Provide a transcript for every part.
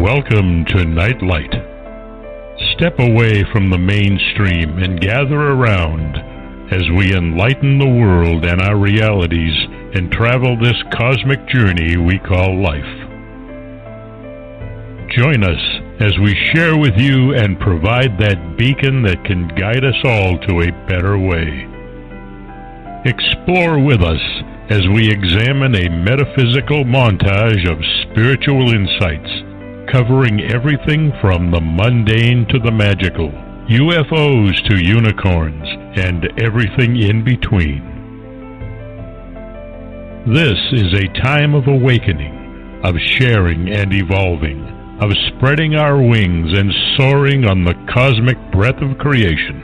Welcome to Nightlight. Step away from the mainstream and gather around as we enlighten the world and our realities and travel this cosmic journey we call life. Join us as we share with you and provide that beacon that can guide us all to a better way. Explore with us as we examine a metaphysical montage of spiritual insights, covering everything from the mundane to the magical, UFOs to unicorns, and everything in between. This is a time of awakening, of sharing and evolving, of spreading our wings and soaring on the cosmic breath of creation.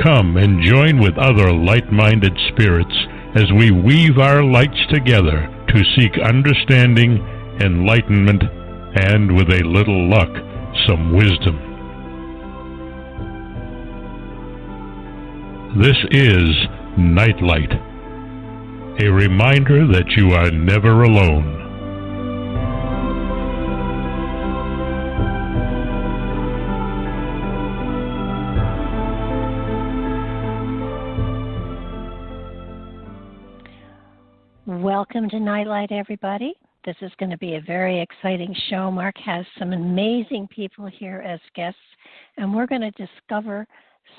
Come and join with other light-minded spirits as we weave our lights together to seek understanding, enlightenment, and, with a little luck, some wisdom. This is Nightlight, a reminder that you are never alone. Welcome to Nightlight, everybody. This is going to be a very exciting show. Mark has some amazing people here as guests, and we're going to discover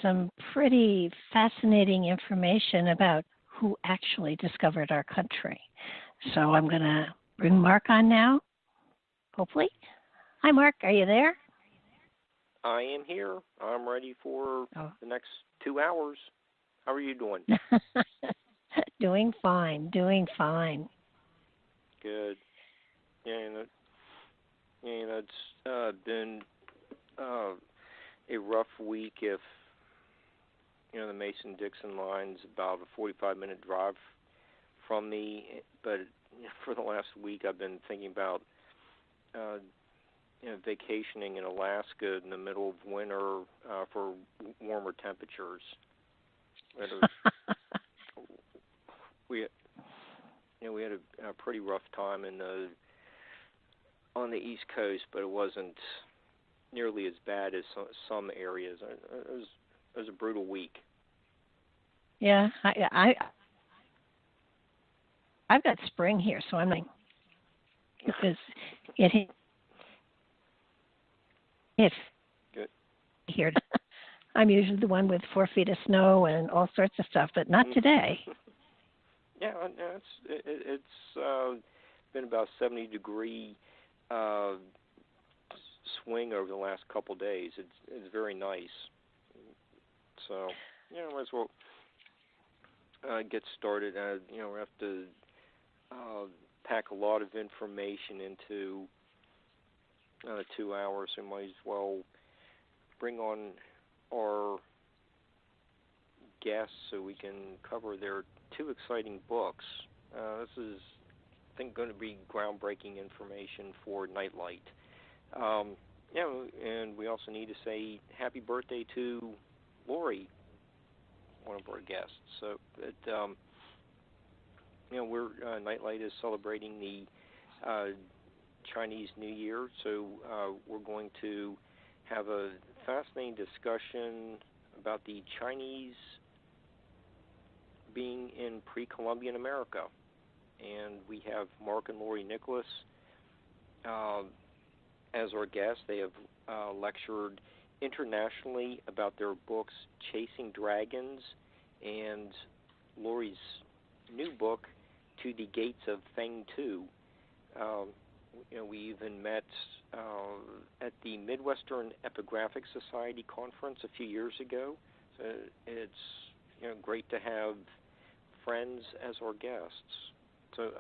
some pretty fascinating information about who actually discovered our country. So I'm going to bring Mark on now, hopefully. Hi, Mark. Are you there? I am here. I'm ready for the next 2 hours. How are you doing? Doing fine. Good. It's been a rough week. If the Mason-Dixon line's about a 45-minute drive from me, but for the last week I've been thinking about vacationing in Alaska in the middle of winter for warmer temperatures. We had a pretty rough time on the East Coast, but it wasn't nearly as bad as some areas. It was a brutal week. Yeah, I've got spring here, so I'm like, because it Good. Here. I'm usually the one with 4 feet of snow and all sorts of stuff, but not today. Yeah, it's been about 70-degree swing over the last couple of days. It's very nice. So, might as well get started. We have to pack a lot of information into 2 hours, so might as well bring on our guests so we can cover their 2 exciting books. This is, I think, going to be groundbreaking information for Nightlight. And we also need to say happy birthday to Laurie, one of our guests. So, we're Nightlight is celebrating the Chinese New Year, so we're going to have a fascinating discussion about the Chinese being in pre-Columbian America. And we have Mark and Laurie Nickles as our guests. They have lectured internationally about their books Chasing Dragons and Laurie's new book, To the Gates of Fengtu. We even met at the Midwestern Epigraphic Society conference a few years ago. So it's great to have friends as our guests. So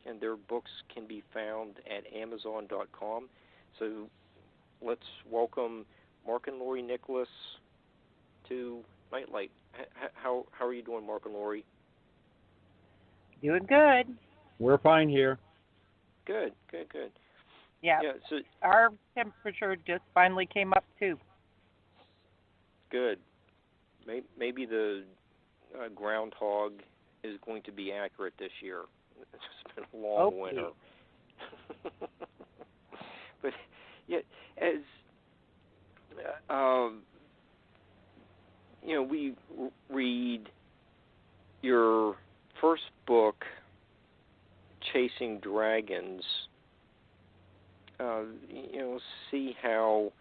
and their books can be found at Amazon.com. So let's welcome Mark and Laurie Nickles to Nightlight. How are you doing, Mark and Laurie? Doing good. We're fine here. Good. Yeah. So our temperature just finally came up too. Good. Maybe the groundhog is going to be accurate this year. It's been a long winter. But yeah, as we read your first book, Chasing Dragons. See how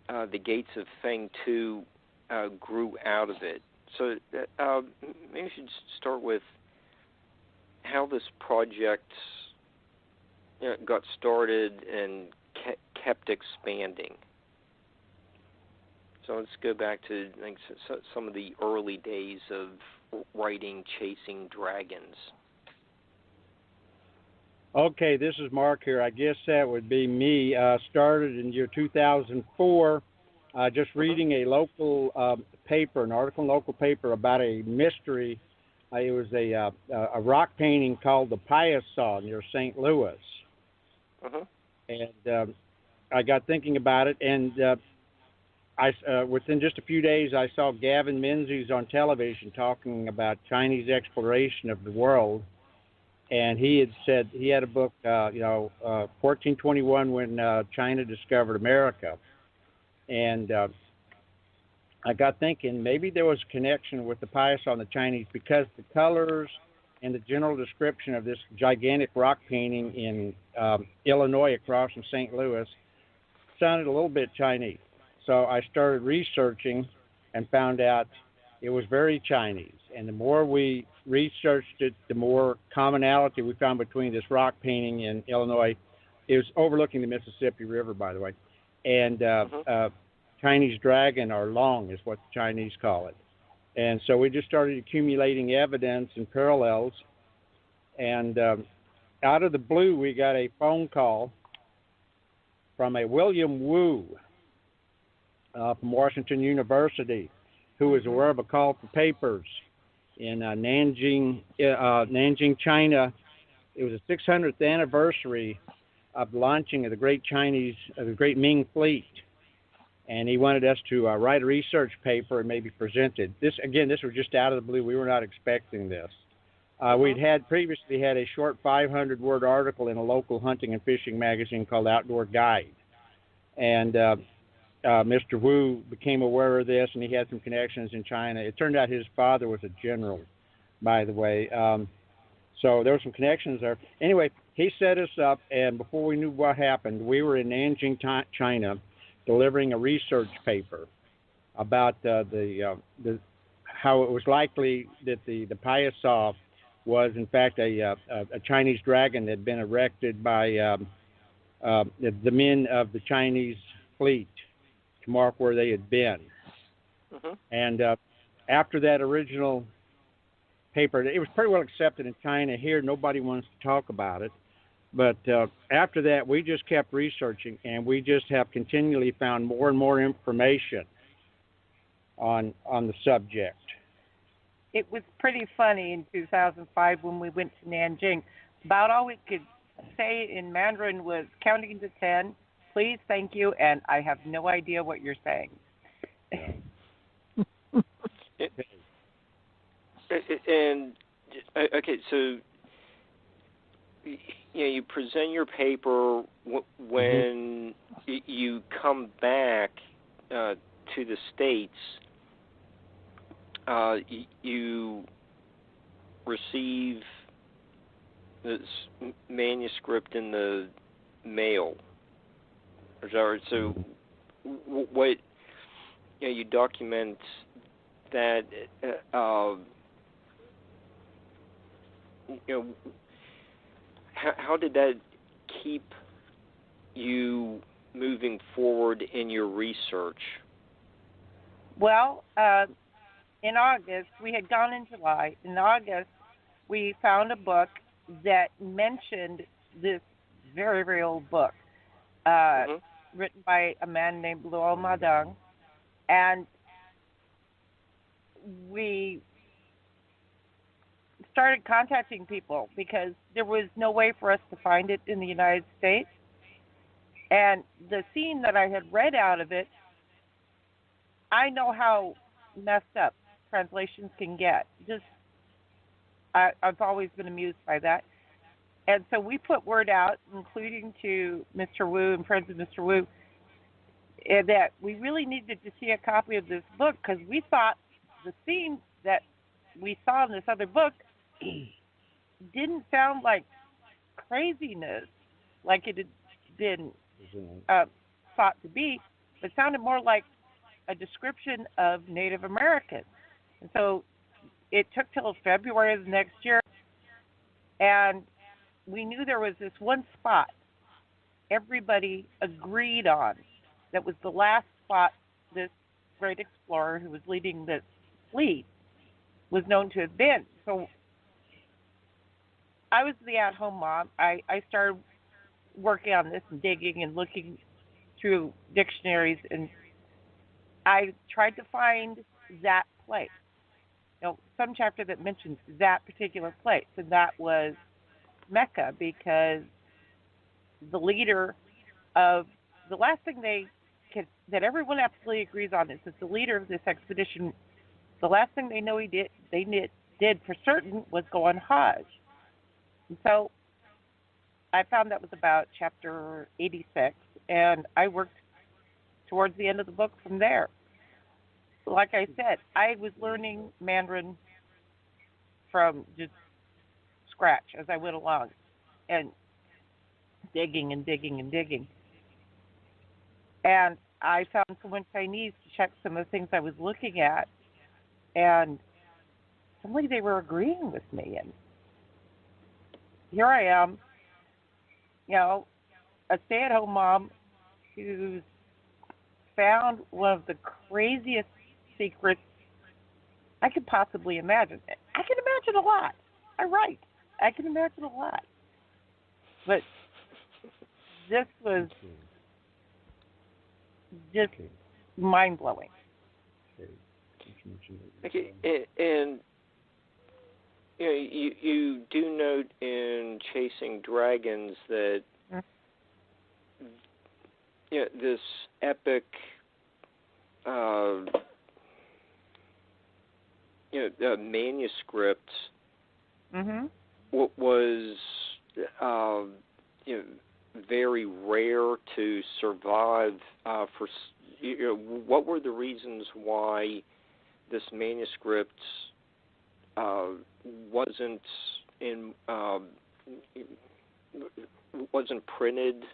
the Gates of Fengtu grew out of it. So maybe we should start with how this project got started and kept expanding. So let's go back to some of the early days of writing Chasing Dragons. Okay, this is Mark here. I guess that would be me. Started in year 2004, just reading a local paper, an article in a local paper about a mystery. It was a rock painting called the Pious Saw near St. Louis. And I got thinking about it, and within just a few days, I saw Gavin Menzies on television talking about Chinese exploration of the world. And he had said he had a book, 1421, when China discovered America. And I got thinking maybe there was a connection with the Pious on the Chinese, because the colors and the general description of this gigantic rock painting in Illinois across from St. Louis sounded a little bit Chinese. So I started researching and found out it was very Chinese. And the more we researched it, the more commonality we found between this rock painting in Illinois. It was overlooking the Mississippi River, by the way. And Chinese dragon, or long, is what the Chinese call it. And so we just started accumulating evidence and parallels. And out of the blue, we got a phone call from a William Wu from Washington University, who was aware of a call for papers in Nanjing, China. It was the 600th anniversary of the launching of the Great Ming Fleet, and he wanted us to write a research paper and maybe present it. This was just out of the blue. We were not expecting this. We'd previously had a short 500-word article in a local hunting and fishing magazine called Outdoor Guide, and Mr. Wu became aware of this, and he had some connections in China. It turned out his father was a general, by the way. So there were some connections there. Anyway, he set us up, and before we knew what happened, we were in Nanjing, China, delivering a research paper about how it was likely that the Pious Saw was, in fact, a Chinese dragon that had been erected by the men of the Chinese fleet to mark where they had been. And after that original paper, it was pretty well accepted in China. Here, nobody wants to talk about it. But after that, we just kept researching, and we just have continually found more and more information on the subject. It was pretty funny in 2005 when we went to Nanjing. About all we could say in Mandarin was counting to 10, please, thank you, and I have no idea what you're saying. Okay, so you present your paper when you come back to the States. You receive this manuscript in the mail. So, what you document that. How did that keep you moving forward in your research? Well, in August, we had gone in July. In August, we found a book that mentioned this very, very old book written by a man named Mao Deng. And we started contacting people because there was no way for us to find it in the United States. And the scene that I had read out of it, I know how messed up translations can get. Just I've always been amused by that. And so we put word out, including to Mr. Wu and friends of Mr. Wu, that we really needed to see a copy of this book because we thought the theme that we saw in this other book didn't sound like craziness like it had been thought to be, but sounded more like a description of Native Americans. And so it took till February of the next year, and we knew there was this one spot everybody agreed on that was the last spot this great explorer who was leading this fleet was known to have been. So I was the at-home mom. I started working on this and digging and looking through dictionaries, and I tried to find that place. Some chapter that mentions that particular place, and that was Mecca, because the leader of the last thing that everyone absolutely agrees on is that the leader of this expedition, the last thing they know he did for certain was go on Hajj. And so I found that was about chapter 86, and I worked towards the end of the book from there. Like I said, I was learning Mandarin from just scratch as I went along and digging and digging and digging. And I found someone Chinese to check some of the things I was looking at, and suddenly they were agreeing with me. And here I am, a stay-at-home mom who's found one of the craziest secrets I could possibly imagine. I can imagine a lot. I write. I can imagine a lot. But this was just mind-blowing. Okay, and you do note in Chasing Dragons that this epic manuscript was very rare to survive. What were the reasons why this manuscript wasn't printed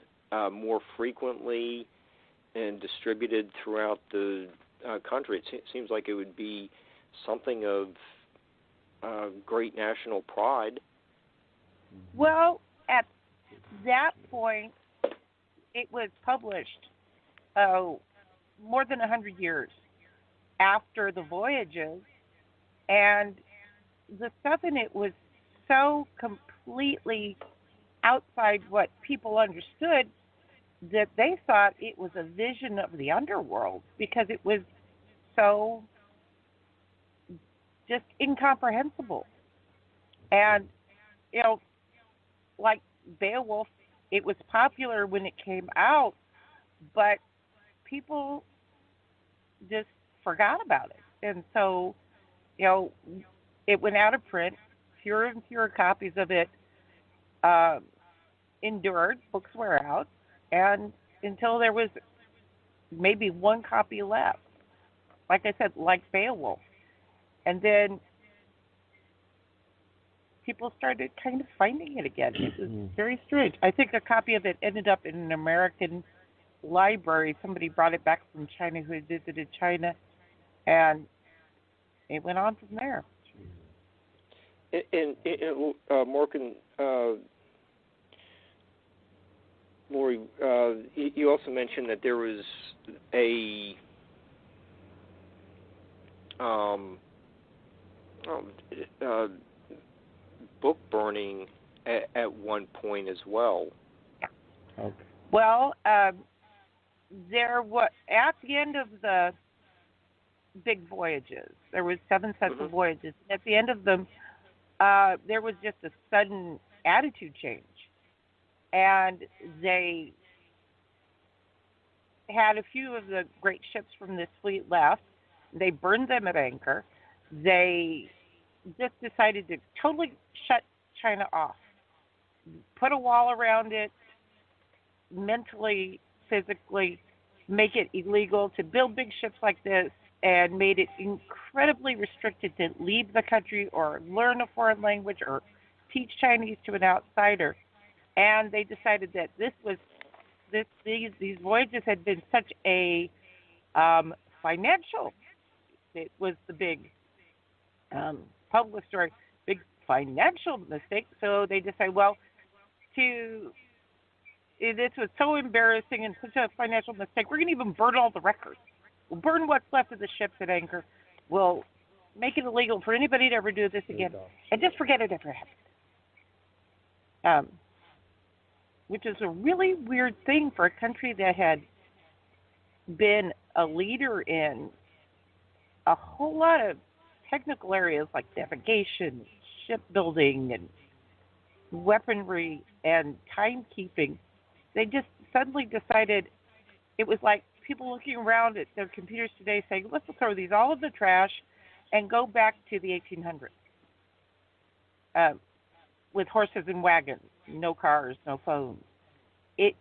more frequently and distributed throughout the country? It seems like it would be something of great national pride. Well, at that point, it was published more than 100 years after the voyages, and the stuff in it was so completely outside what people understood that they thought it was a vision of the underworld because it was so just incomprehensible. And, like Beowulf, it was popular when it came out, but people just forgot about it. And so, it went out of print. Fewer and fewer copies of it endured. Books were out. And until there was maybe one copy left, like I said, like Beowulf. And then people started kind of finding it again. It was very strange. I think a copy of it ended up in an American library. Somebody brought it back from China who had visited China, and it went on from there. And Mark and Laurie, you also mentioned that there was a book burning at one point as well. Okay. Well, there was at the end of the big voyages. There was 7 sets of voyages. At the end of them, there was just a sudden attitude change, and they had a few of the great ships from this fleet left. They burned them at anchor. They just decided to totally shut China off, put a wall around it, mentally, physically, make it illegal to build big ships like this, and made it incredibly restricted to leave the country or learn a foreign language or teach Chinese to an outsider. And they decided that these voyages had been such a financial. It was the big public story, big financial mistake. So they decided, well, this was so embarrassing and such a financial mistake, we're going to even burn all the records. We'll burn what's left of the ships at anchor. We'll make it illegal for anybody to ever do this again, and just forget it ever happened. Which is a really weird thing for a country that had been a leader in a whole lot of technical areas like navigation, shipbuilding, and weaponry and timekeeping. They just suddenly decided, it was like people looking around at their computers today saying, let's throw these all in the trash and go back to the 1800s with horses and wagons, no cars, no phones. It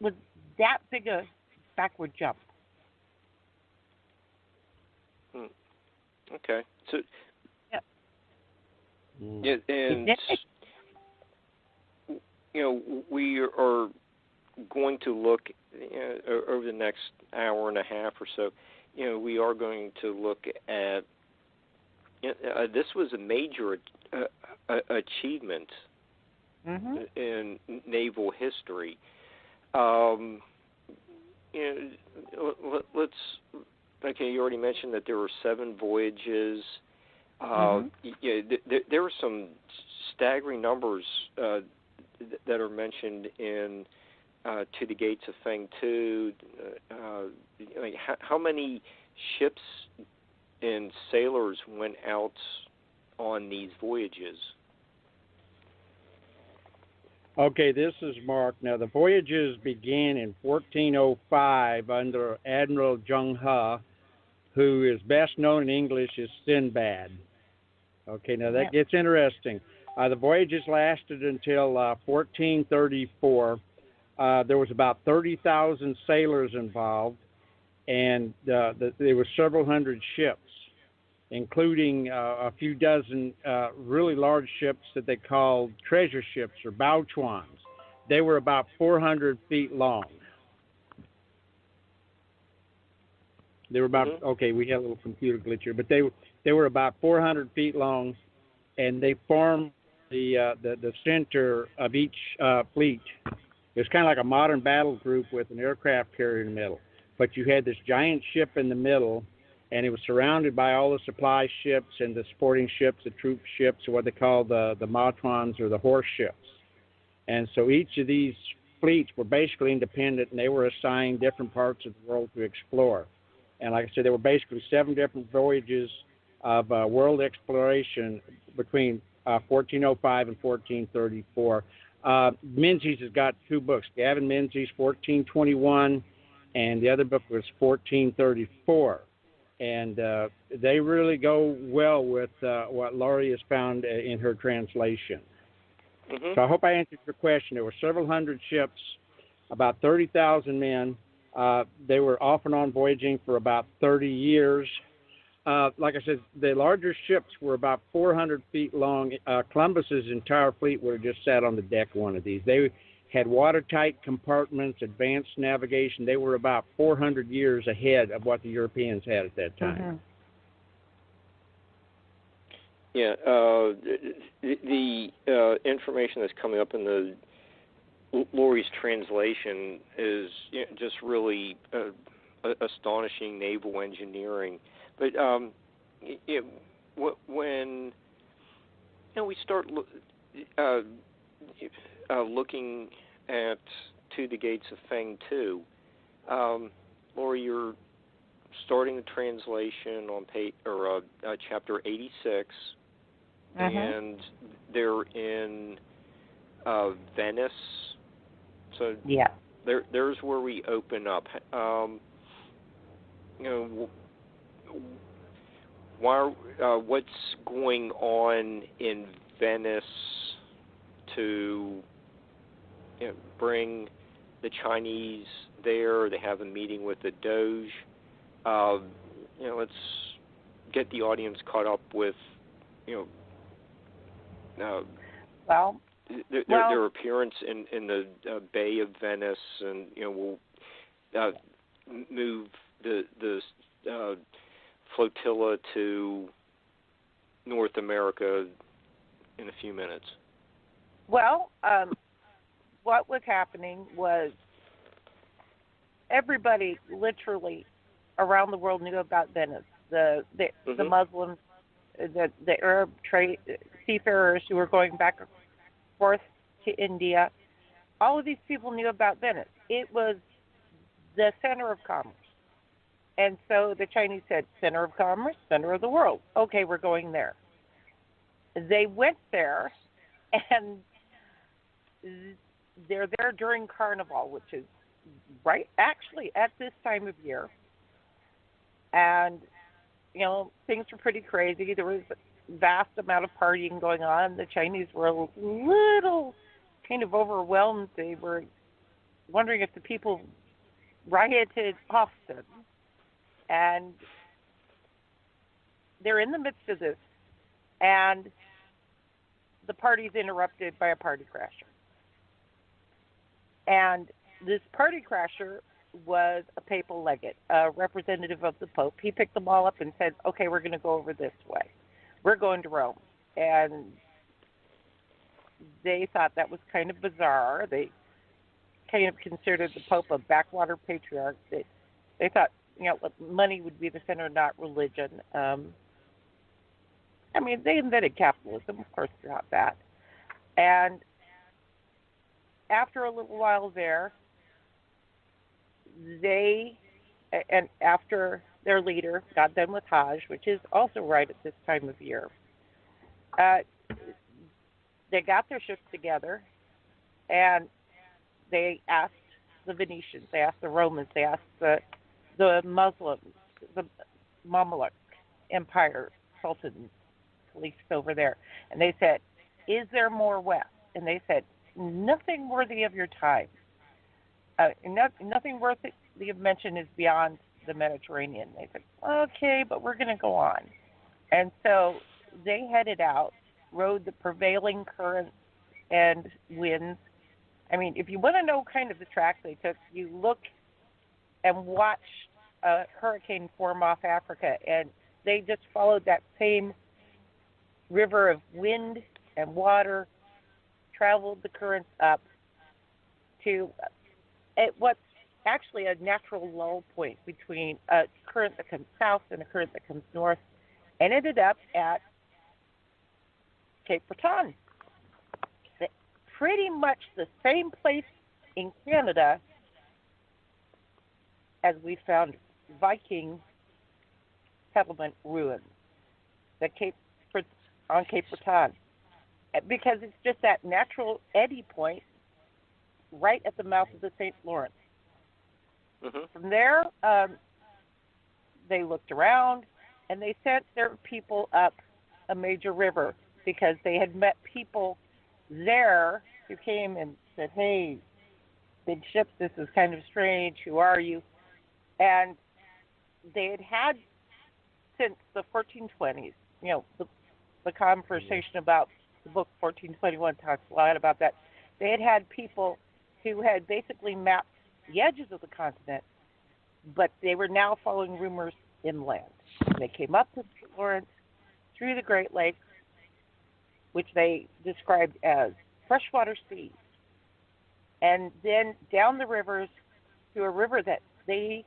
was that big a backward jump. Okay. So, yeah, and we are going to look over the next hour and a half or so. We are going to look at. This was a major achievement in naval history. Let's. Okay, you already mentioned that there were 7 voyages. There were some staggering numbers that are mentioned in To the Gates of Fengtu. How many ships and sailors went out on these voyages? Okay, this is Mark. Now, the voyages began in 1405 under Admiral Zheng He, who is best known in English as Sinbad. Okay, now that gets interesting. The voyages lasted until 1434. There was about 30,000 sailors involved, and there were several hundred ships, including a few dozen really large ships that they called treasure ships or baochuans. They were about 400 feet long. They were about, okay, we had a little computer glitch here, but they were about 400 feet long, and they formed the center of each fleet. It was kind of like a modern battle group with an aircraft carrier in the middle. But you had this giant ship in the middle, and it was surrounded by all the supply ships and the supporting ships, the troop ships, or what they call the maochuans or the horse ships. And so each of these fleets were basically independent, and they were assigned different parts of the world to explore. And like I said, there were basically 7 different voyages of world exploration between 1405 and 1434. Menzies has got 2 books. Gavin Menzies, 1421, and the other book was 1434. And they really go well with what Laurie has found in her translation. So I hope I answered your question. There were several hundred ships, about 30,000 men. They were off and on voyaging for about 30 years. Like I said, the larger ships were about 400 feet long. Columbus's entire fleet would have just sat on the deck of one of these. They had watertight compartments, advanced navigation. They were about 400 years ahead of what the Europeans had at that time. Yeah, the information that's coming up in the Laurie's translation is just really astonishing naval engineering. But when we start looking at To the Gates of Fengtu, Laurie, you're starting the translation on chapter 86, and they're in Venice. So there's where we open up. what's going on in Venice to bring the Chinese there? They have a meeting with the Doge. Let's get the audience caught up with, their appearance in the Bay of Venice, and we'll move the flotilla to North America in a few minutes. Well, what was happening was everybody literally around the world knew about Venice. The Muslims, the Arab seafarers who were going back and forth to India, all of these people knew about Venice. It was the center of commerce. And so the Chinese said, center of commerce, center of the world. Okay, we're going there. They went there, and they're there during Carnival, which is actually at this time of year. And, things were pretty crazy. There was a vast amount of partying going on. The Chinese were a little kind of overwhelmed. They were wondering if the people rioted often. And they're in the midst of this, and the party's interrupted by a party crasher. And this party crasher was a papal legate, a representative of the Pope. He picked them all up and said, okay, we're going to go over this way. We're going to Rome. And they thought that was kind of bizarre. They kind of considered the Pope a backwater patriarch. They thought, money would be the center, not religion. They invented capitalism. Of course, they're not that. And after a little while there, and after their leader got done with Hajj, which is also right at this time of year, they got their ships together, and they asked the Venetians, they asked the Romans, they asked the Muslims, the Mamluk Empire, Sultan, police over there, and they said, is there more west? And they said, nothing worthy of your time. Nothing worthy of mention is beyond the Mediterranean. They said, okay, but we're going to go on. And so they headed out, rode the prevailing currents and winds. If you want to know kind of the track they took, you look and watch a hurricane form off Africa, and they just followed that same river of wind and water, traveled the currents up to what's actually a natural lull point between a current that comes south and a current that comes north, and ended up at Cape Breton. Pretty much the same place in Canada as we found Viking settlement ruins, on Cape Breton, because it's just that natural eddy point right at the mouth of the St. Lawrence. From there, they looked around, and they sent their people up a major river because they had met people there who came and said, hey, big ships, this is kind of strange, who are you? And they had since the 1420s, the conversation about the book 1421 talks a lot about that. They had people who had basically mapped the edges of the continent, but they were now following rumors inland. They came up to St. Lawrence, through the Great Lakes, which they described as freshwater seas, and then down the rivers to a river that they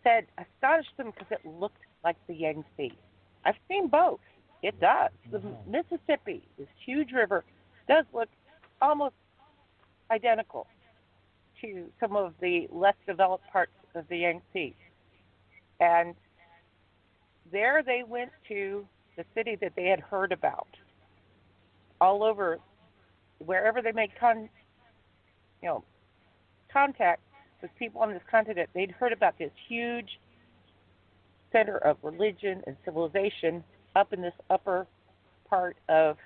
said astonished them because it looked like the Yangtze. I've seen both. It does. The Mississippi, this huge river, does look almost identical to some of the less developed parts of the Yangtze. And there they went to the city that they had heard about. All over, wherever they made contact with people on this continent, they'd heard about this huge center of religion and civilization up in this upper part of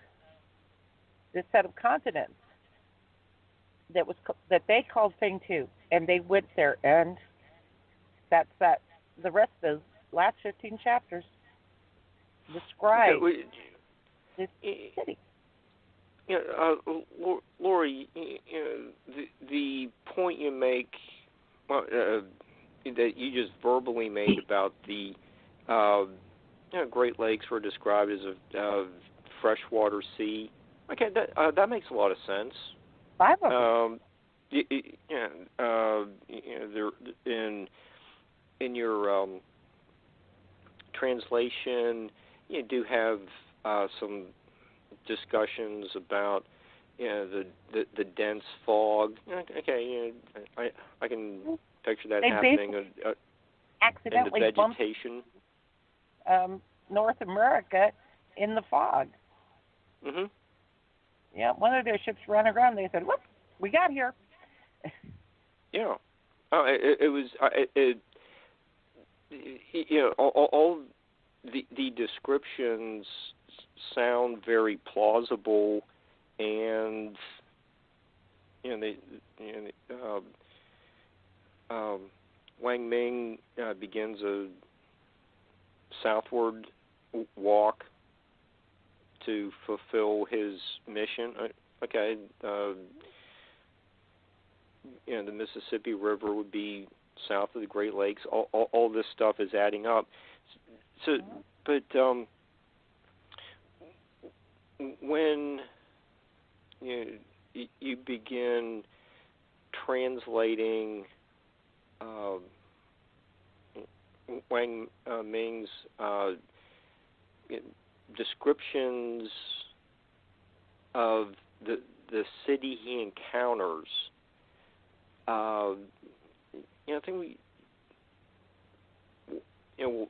this set of continents that they called Fengtu, and they went there, and that's that. The rest of the last 15 chapters describe this city. Laurie, the point you make that you just verbally made about the Great Lakes were described as a freshwater sea. Okay, that makes a lot of sense. 5 of them. In your translation, you do have some discussions about the dense fog. Okay, I can picture that happening. Accidentally in the vegetation. North America in the fog. Mm-hmm. Yeah, one of their ships ran aground. They said, "Whoop, we got here." Yeah, it was. All the descriptions sound very plausible, and Wang Ming begins a southward walk to fulfill his mission. Okay, the Mississippi River would be south of the Great Lakes. All this stuff is adding up. So, but when you begin translating Wang Ming's descriptions of the city he encounters, I think we'll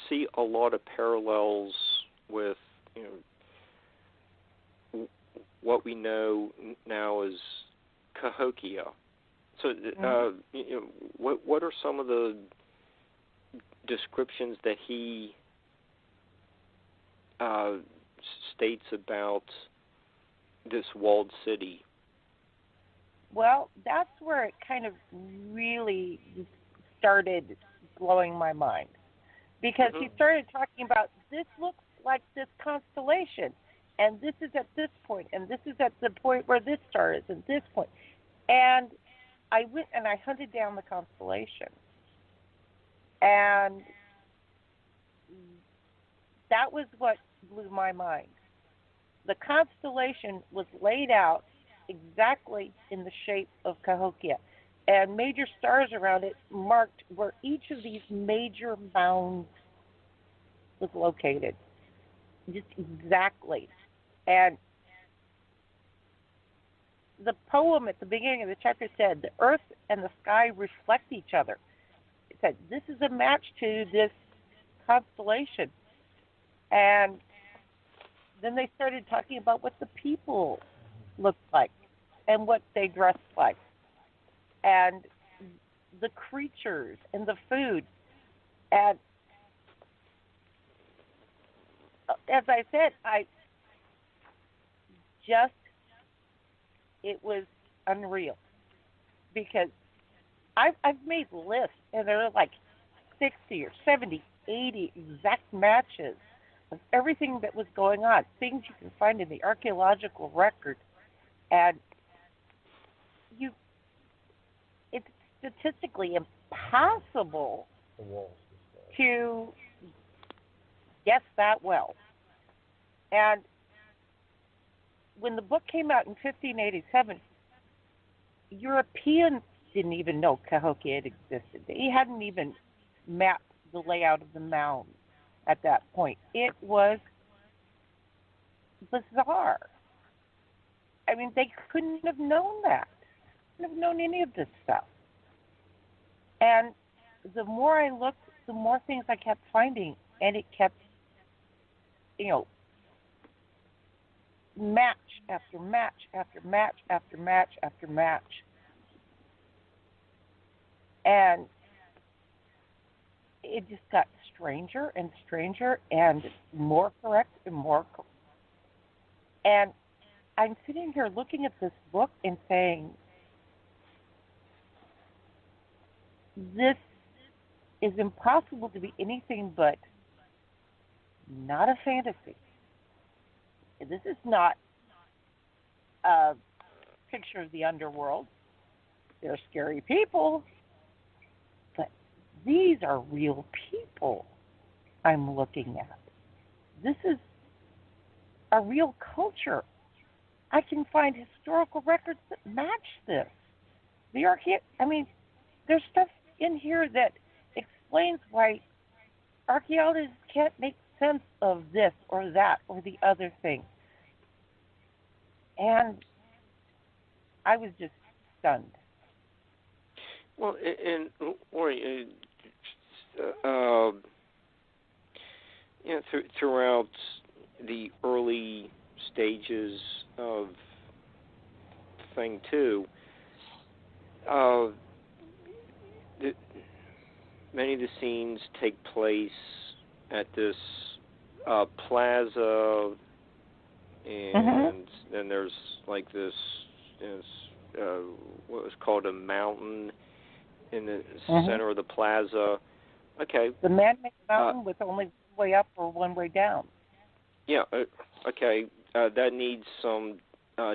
see a lot of parallels with what we know now as Cahokia. So, what are some of the descriptions that he states about this walled city? Well, that's where it kind of really started blowing my mind, because he started talking about, this looks like this constellation, and this is at this point, and this is at the point where this star is at this point. And I went and I hunted down the constellation, and that was what blew my mind. The constellation was laid out exactly in the shape of Cahokia, and major stars around it marked where each of these major mounds was located, just exactly. And the poem at the beginning of the chapter said, the earth and the sky reflect each other. It said, this is a match to this constellation. And then they started talking about what the people looked like and what they dressed like, and the creatures and the food. And as I said, it was unreal, because I've made lists, and there are like 60 or 70, 80 exact matches of everything that was going on, things you can find in the archaeological record, and it's statistically impossible to guess that well. And when the book came out in 1587, Europeans didn't even know Cahokia had existed. They hadn't even mapped the layout of the mound at that point. It was bizarre. I mean, they couldn't have known that. They couldn't have known any of this stuff. And the more I looked, the more things I kept finding, and it kept, match after match after match after match after match. And it just got stranger and stranger and more correct and more. And I'm sitting here looking at this book and saying, this is impossible to be anything but not a fantasy. This is not a picture of the underworld. They're scary people, but these are real people I'm looking at. This is a real culture. I can find historical records that match this. There's stuff in here that explains why archaeologists can't make sense of this or that or the other thing. And I was just stunned. Well, and Laurie, throughout the early stages of Fengtu, many of the scenes take place at this plaza, and then there's like this what was called a mountain in the center of the plaza. Okay. The man-made mountain with only one way up or one way down. Yeah. Okay. That needs some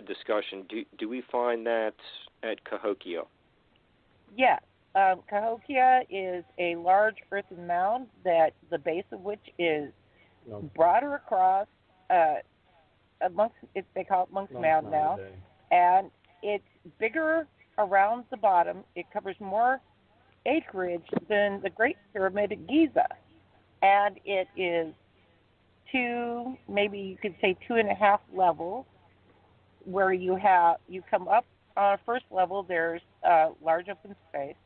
discussion. Do we find that at Cahokia? Yeah. Cahokia is a large earthen mound that the base of which is broader across. They call it Monk's Mound now, and it's bigger around the bottom. It covers more acreage than the Great Pyramid at Giza, and it is maybe you could say 2.5 levels, where you come up on a first level. There's a large open space.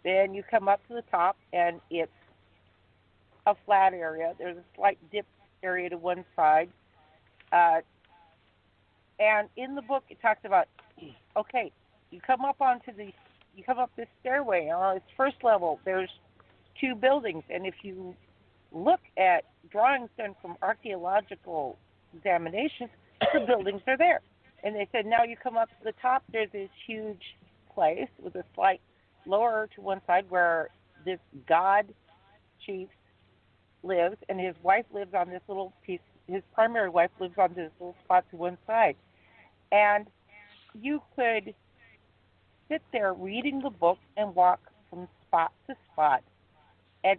Then you come up to the top, and it's a flat area. There's a slight dip area to one side. And in the book, it talks about, okay, you come up this stairway. On its first level, there's 2 buildings. And if you look at drawings done from archaeological examinations, the buildings are there. And they said, now you come up to the top, there's this huge place with a slight lower to one side where this god chief lives, and his wife lives on this little piece. His primary wife lives on this little spot to one side. And you could sit there reading the book and walk from spot to spot. And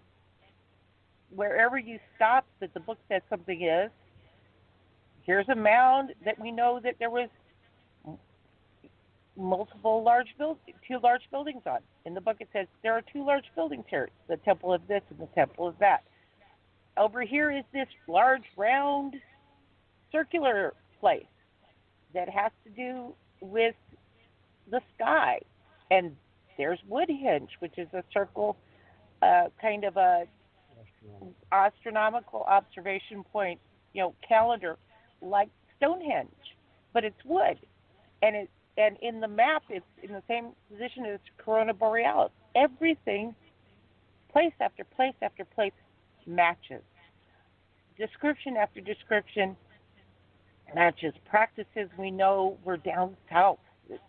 wherever you stop that the book said something is, here's a mound that we know that there was multiple two large buildings on. In the book it says there are 2 large buildings here, the temple of this and the temple of that. Over here is this large, round, circular place that has to do with the sky. And there's Woodhenge, which is a circle, kind of a astronomical observation point, calendar, like Stonehenge, but it's wood. And in the map, it's in the same position as Corona Borealis. Everything, place after place after place, matches. Description after description matches. Practices we know were down south,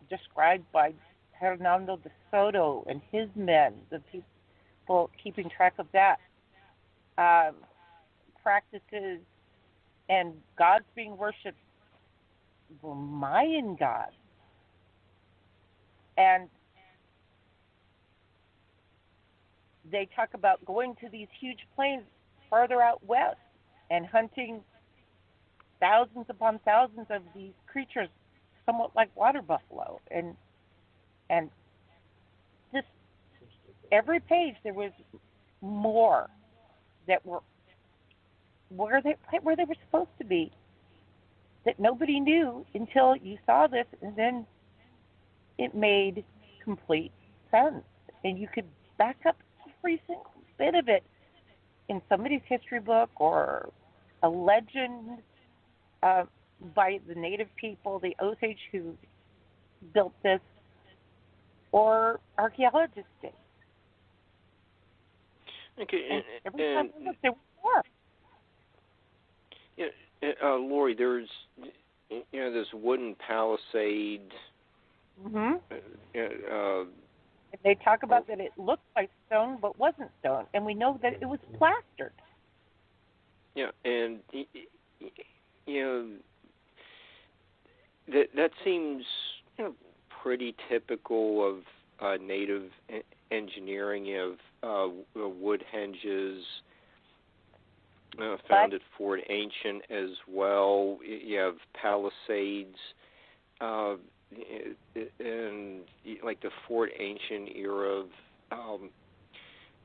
described by Hernando de Soto and his men, the people keeping track of that. Practices and gods being worshipped were Mayan gods. And they talk about going to these huge plains farther out west and hunting thousands upon thousands of these creatures, somewhat like water buffalo. And this, every page there was more that were where they were supposed to be, that nobody knew until you saw this, and then it made complete sense. And you could back up every single bit of it in somebody's history book or a legend by the native people, the Osage who built this, or archaeologists did. Okay, And every time we looked, there was more. Yeah, Laurie, there's this wooden palisade. And they talk about that it looked like stone but wasn't stone, and we know that it was plastered. Yeah, and that seems pretty typical of native engineering. You have wood henges found at Fort Ancient as well. You have palisades. In like the Fort Ancient era of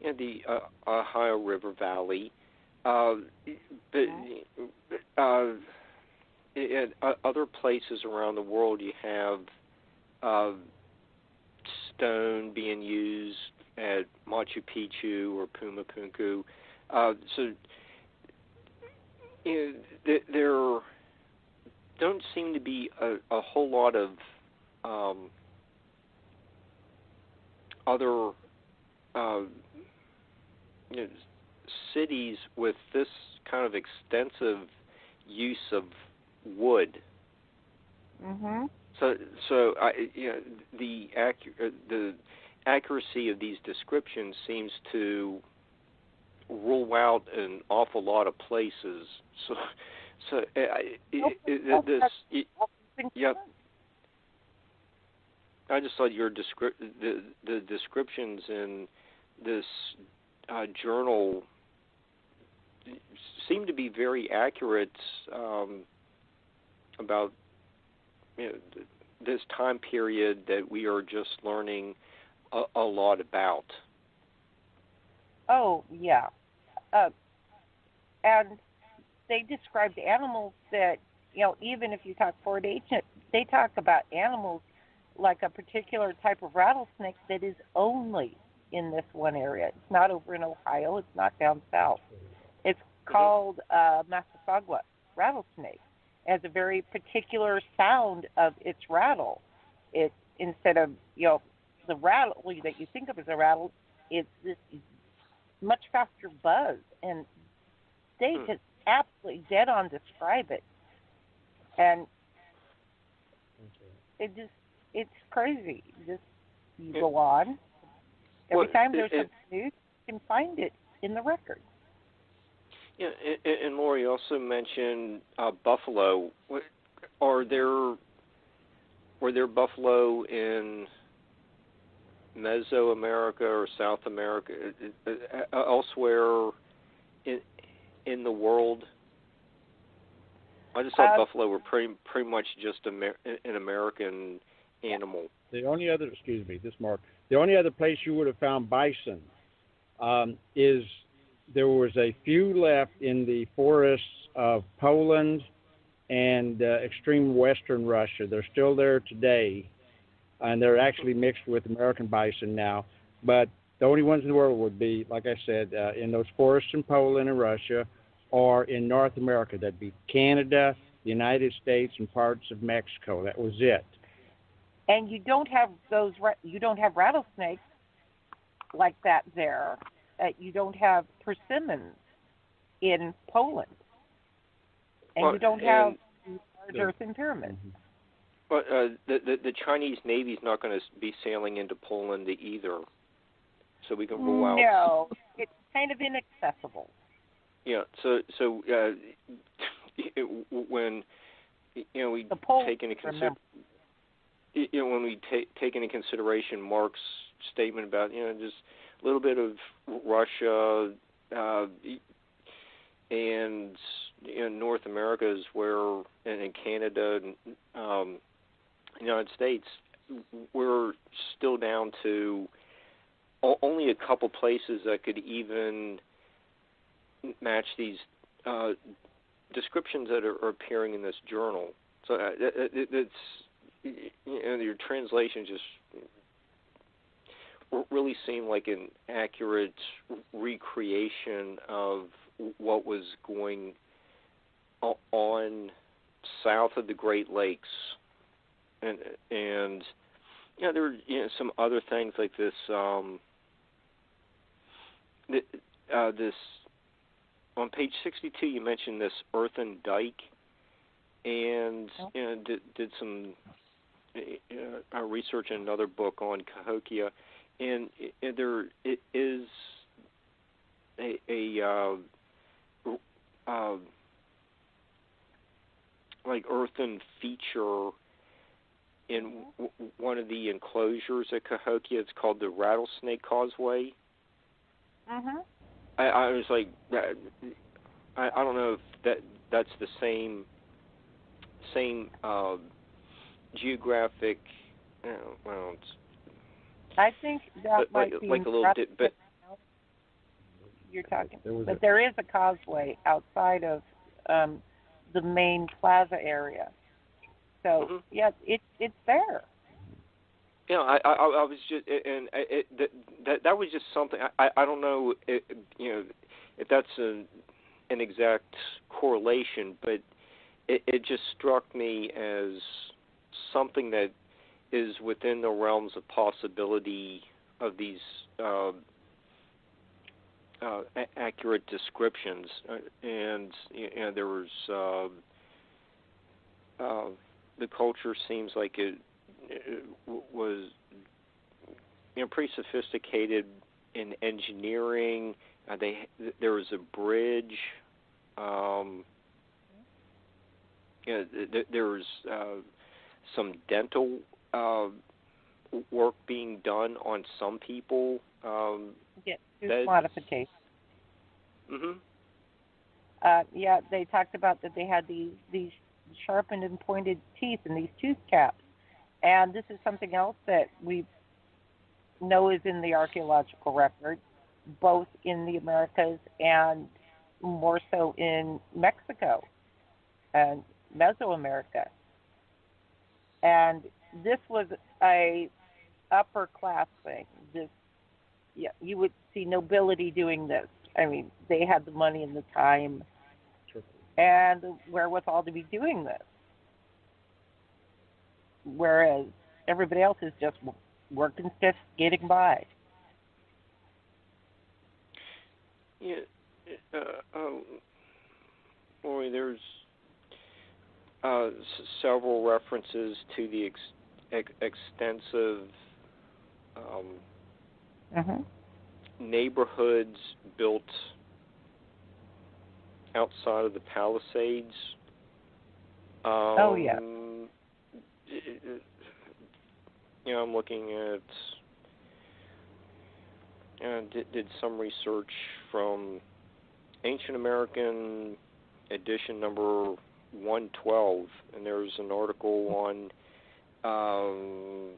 the Ohio River Valley, but in other places around the world, you have stone being used at Machu Picchu or Pumapunku. So there don't seem to be a whole lot of other cities with this kind of extensive use of wood. So the accuracy of these descriptions seems to rule out an awful lot of places. I just thought the descriptions in this journal seem to be very accurate about this time period that we are just learning a lot about. Oh, yeah. And they described animals that, even if you talk Fort Ancient, they talk about animals like a particular type of rattlesnake that is only in this one area. It's not over in Ohio. It's not down south. It's called Massasauga rattlesnake. It has a very particular sound of its rattle. It, instead of, the rattle that you think of as a rattle, it's this much faster buzz. And they just absolutely dead on describe it. And it's crazy. You go on. Every time there's something new, you can find it in the record. Yeah, and Laurie also mentioned buffalo. Were there buffalo in Mesoamerica or South America, elsewhere in the world? I just thought buffalo were pretty much just an American animal. The only other, Mark. The only other place you would have found bison is there was a few left in the forests of Poland and extreme western Russia. They're still there today, and they're actually mixed with American bison now. But the only ones in the world would be, like I said, in those forests in Poland and Russia, or in North America. That'd be Canada, the United States, and parts of Mexico. That was it. And you don't have rattlesnakes like that there. You don't have persimmons in Poland, and you don't have large earthen pyramids. But the Chinese Navy's not going to be sailing into Poland either, so we can rule out. No, it's kind of inaccessible. Yeah. So when we take into consideration. When we take into consideration Mark's statement about just a little bit of Russia and North America is where, and in Canada and United States, we're still down to only a couple places that could even match these descriptions that are appearing in this journal. So it's. Your translation just really seemed like an accurate recreation of what was going on south of the Great Lakes, and there were some other things like this. this on page 62. You mentioned this earthen dike, and did some research in another book on Cahokia, and there is a like earthen feature in one of the enclosures at Cahokia. It's called the Rattlesnake Causeway. I was like, I don't know if that's the same geographic. Well, I think that might be like a little bit, but you're talking. But there is a causeway outside of the main plaza area. So yeah, it's there. You know, I was just, and that was just something. I don't know, if that's an exact correlation, but it just struck me as something that is within the realms of possibility of these accurate descriptions. And there was the culture seems like it was pretty sophisticated in engineering. There was a bridge. There was some dental work being done on some people. Modification. Yeah, they talked about that they had these sharpened and pointed teeth in these tooth caps. And this is something else that we know is in the archaeological record, both in the Americas and more so in Mexico and Mesoamerica. And this was a upper class thing. You would see nobility doing this. I mean, they had the money and the time and the wherewithal to be doing this. Whereas everybody else is just working stiff, getting by. Yeah, Laurie, there's several references to the extensive neighborhoods built outside of the Palisades. I'm looking at did some research from Ancient American edition number 112, and there's an article on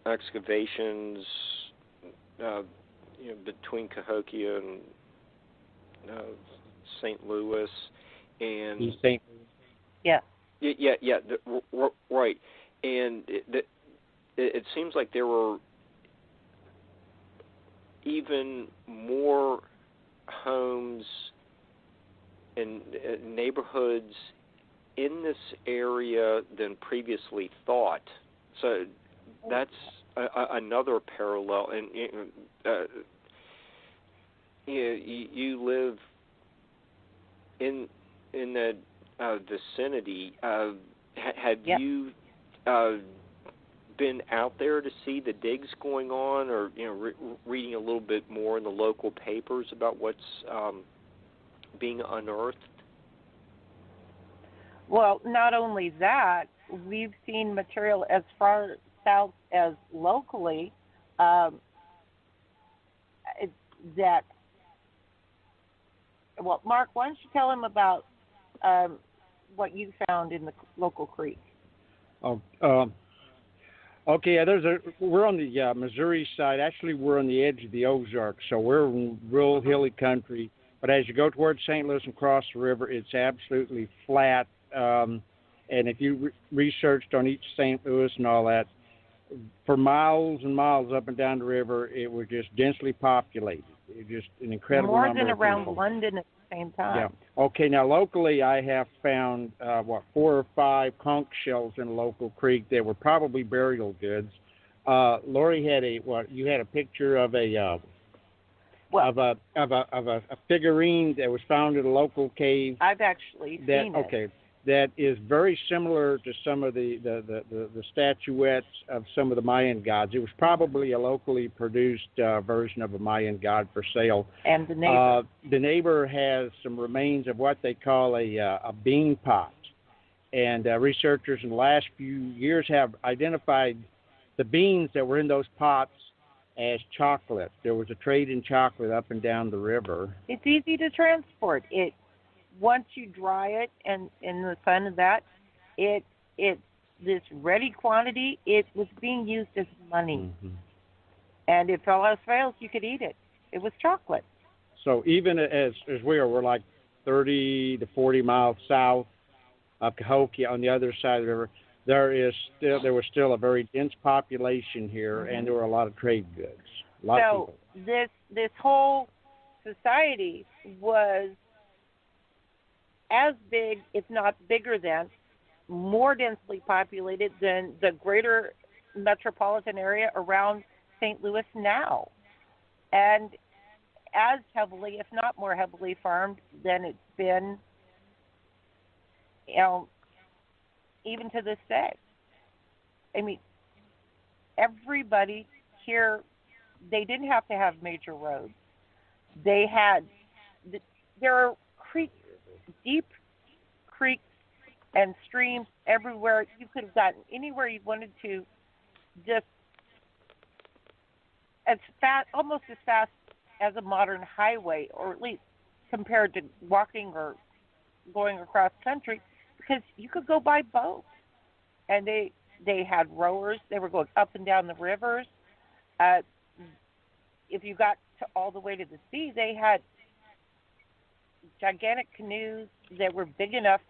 excavations between Cahokia and St. Louis and East St. Louis. Yeah, right. And it seems like there were even more homes and neighborhoods in this area than previously thought. So that's another parallel. And you live in that vicinity. Had you been out there to see the digs going on, or reading a little bit more in the local papers about what's being unearthed? Well, not only that, we've seen material as far south as locally that. Well, Mark, why don't you tell him about what you found in the local creek? Okay, we're on the Missouri side. Actually, we're on the edge of the Ozarks, so we're in real hilly country. But as you go towards St. Louis and cross the river, it's absolutely flat. And if you researched on each St. Louis and all that, for miles and miles up and down the river, it was just densely populated. It was just an incredible more number than of around people. London at the same time. Yeah. Okay, now locally I have found, 4 or 5 conch shells in a local creek that were probably burial goods. Laurie had you had a picture of a Well, of a figurine that was found in a local cave. I've actually seen it. Okay, that is very similar to some of the statuettes of some of the Mayan gods. It was probably a locally produced version of a Mayan god for sale. And the neighbor has some remains of what they call a bean pot. And researchers in the last few years have identified the beans that were in those pots as chocolate. There was a trade in chocolate up and down the river. It's easy to transport. It once you dry it and in the sun and that, it's this ready quantity. It was being used as money. Mm-hmm. And if all else fails, you could eat it. It was chocolate. So even as we're like 30 to 40 miles south of Cahokia on the other side of the river, there was still a very dense population here, and there were a lot of trade goods. A lot of people. This whole society was as big, if not bigger than, more densely populated than the greater metropolitan area around St. Louis now, and as heavily, if not more heavily, farmed than it's been, even to this day. I mean, everybody here, they didn't have to have major roads. There are creeks, deep creeks and streams everywhere. You could have gotten anywhere you wanted to, just as fast, almost as fast as a modern highway, or at least compared to walking or going across country, because you could go by boat. And they had rowers. They were going up and down the rivers. If you got all the way to the sea, they had gigantic canoes that were big enough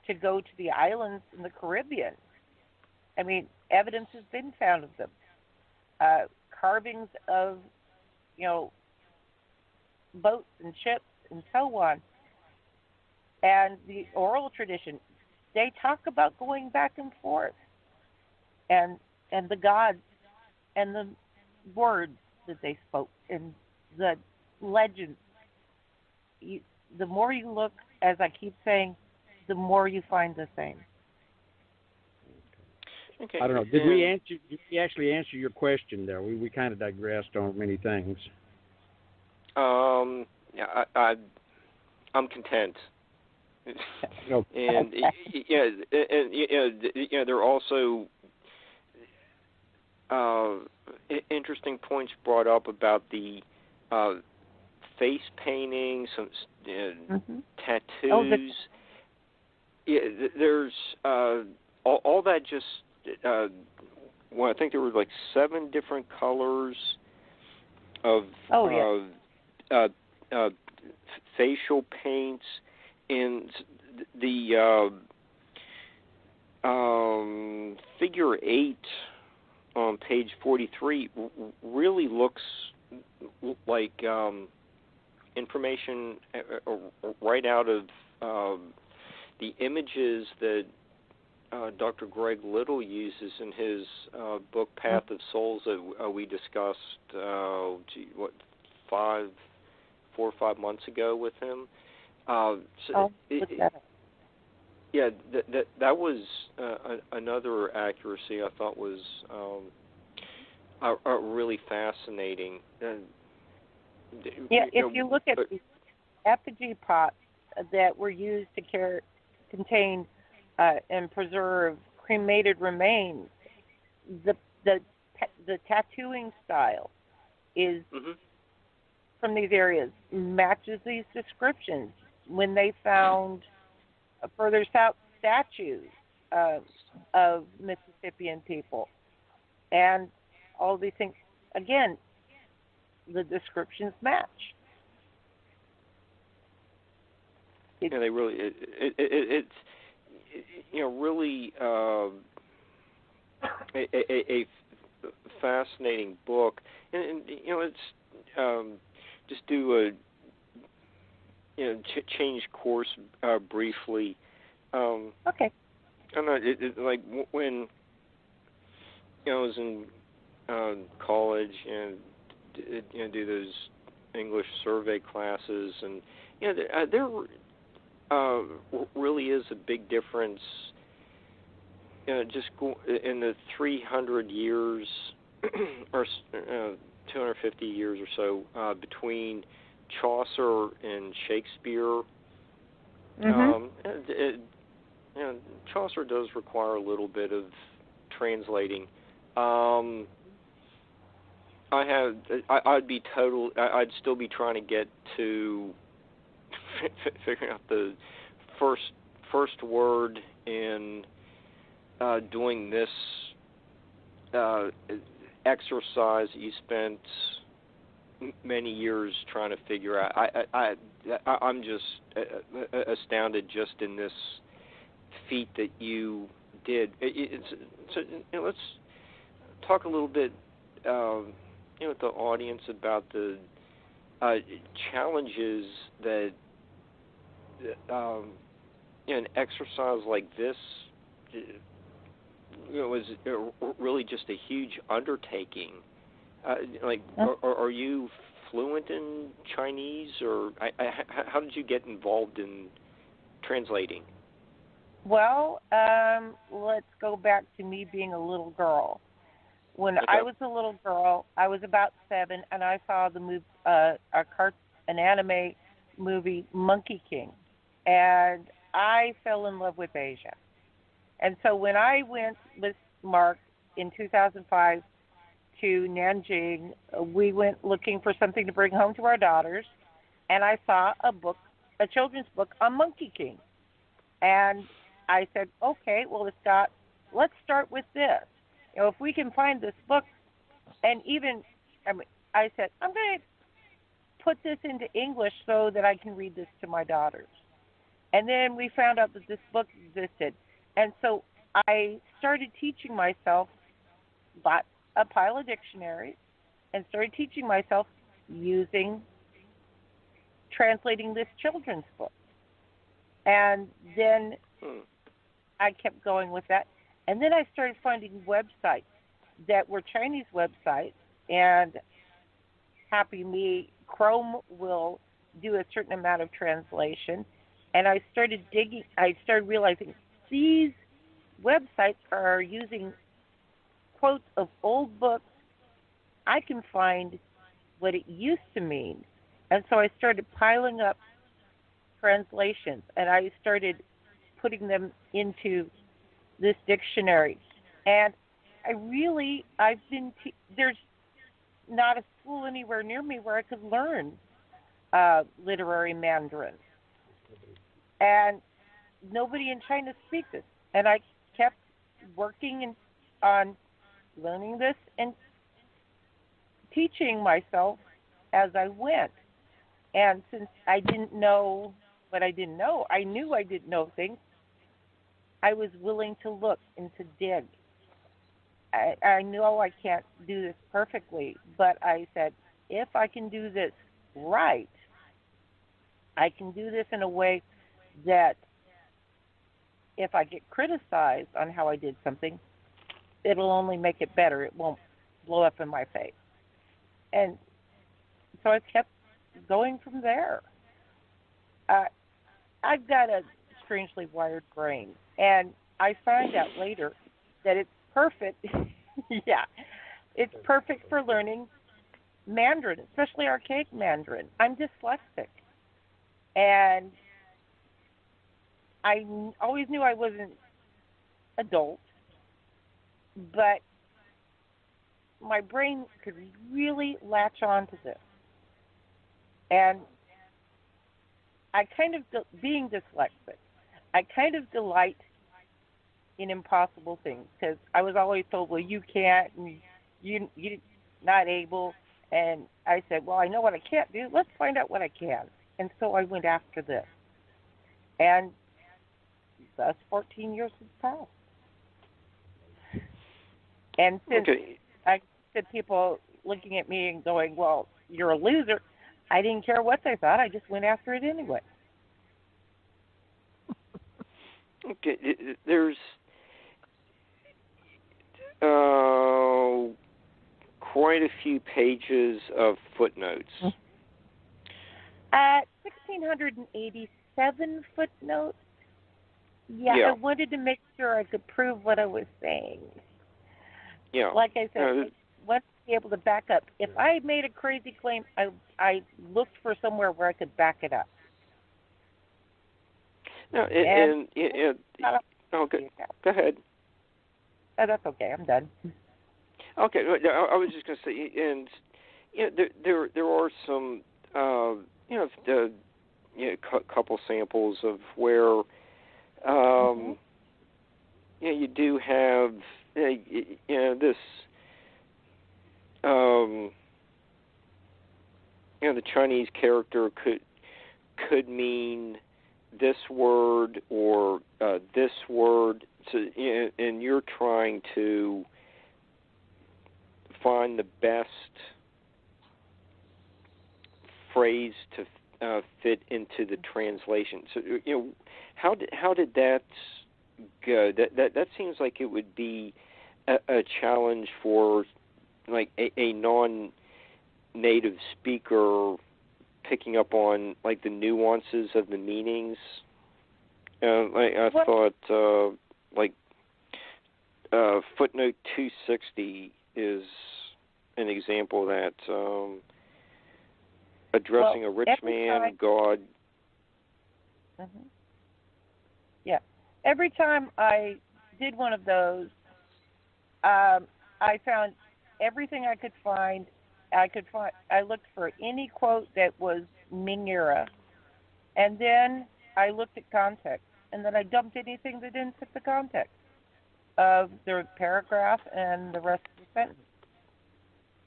to go to the islands in the Caribbean. I mean, evidence has been found of them. Carvings of, boats and ships and so on. And the oral tradition, they talk about going back and forth, and the gods and the words that they spoke and the legends. The more you look, as I keep saying, the more you find the same. Okay. I don't know. Did we actually answer your question there? We kind of digressed on many things. I'm content. And there are also interesting points brought up about the face painting, some tattoos. There's all that. Just I think there were like 7 different colors of facial paints. And the figure 8 on page 43 really looks like information right out of the images that Dr. Greg Little uses in his book Path of Souls that we discussed 4 or 5 months ago with him. That was another accuracy I thought was really fascinating. If you look at the effigy pots that were used to contain and preserve cremated remains, the tattooing style is from these areas matches these descriptions. When they found further south statues of Mississippian people and all these things, again, the descriptions match. They really it's really a fascinating book, and it's just do a change course briefly. Okay. I don't know. Like when I was in college and do those English survey classes, and there really is a big difference. Just in the 300 years or 250 years or so between Chaucer and Shakespeare. Chaucer does require a little bit of translating. I'd still be trying to get to figuring out the first word in doing this exercise that you spent many years trying to figure out. I'm just astounded just in this feat that you did. Let's talk a little bit with the audience about the challenges that an exercise like this was really just a huge undertaking. Are you fluent in Chinese, or how did you get involved in translating? Well, let's go back to me being a little girl. When I was a little girl, I was about 7, and I saw the movie, an anime movie, Monkey King, and I fell in love with Asia. And so when I went with Mark in 2005 to Nanjing, we went looking for something to bring home to our daughters, and I saw a children's book on Monkey King. And I said, okay, well, let's start with this. If we can find this book, and I said, I'm going to put this into English so that I can read this to my daughters. And then we found out that this book existed. And so I started teaching myself, bought a pile of dictionaries, and started teaching myself translating this children's book. And then I kept going with that. And then I started finding websites that were Chinese websites, and happy me, Chrome will do a certain amount of translation. And I started realizing these websites are using quotes of old books. I can find what it used to mean. And so I started piling up translations, and I started putting them into this dictionary. And there's not a school anywhere near me where I could learn literary Mandarin. And nobody in China speaks it. And I kept working on learning this and teaching myself as I went. And since I didn't know what I didn't know, I knew I didn't know things. I was willing to look and to dig. I know I can't do this perfectly, but I said, if I can do this right, I can do this in a way that if I get criticized on how I did something, it'll only make it better. It won't blow up in my face. And so I kept going from there. I've got a strangely wired brain, and I find out later that it's perfect. Yeah, it's perfect for learning Mandarin, especially archaic Mandarin. I'm dyslexic, and I always knew I wasn't adult, but my brain could really latch on to this. And I kind of, being dyslexic, I kind of delight in impossible things, because I was always told, well, you can't, and you're not able. And I said, well, I know what I can't do. Let's find out what I can. And so I went after this. And thus 14 years has passed. And since I said people looking at me and going, well, you're a loser, I didn't care what they thought. I just went after it anyway. Okay, there's quite a few pages of footnotes At 1,687 footnotes. Yeah, I wanted to make sure I could prove what I was saying. Yeah. Like I said, I wanted to be able to back up. If I made a crazy claim, I looked for somewhere where I could back it up. No, okay. Go ahead. Oh, that's okay. I'm done. Okay, I was just going to say, and there are some couple samples of where you do have this the Chinese character could mean this word or this word, so, and you're trying to find the best phrase to fit into the translation. So how did that go? That seems like it would be a challenge for like a non-native speaker picking up on like the nuances of the meanings. I thought footnote 260 is an example that addressing a rich man, God. Mm-hmm. Yeah. Every time I did one of those, I found everything I could find. I looked for any quote that was Ming era, and then I looked at context, and then I dumped anything that didn't fit the context of the paragraph and the rest of the sentence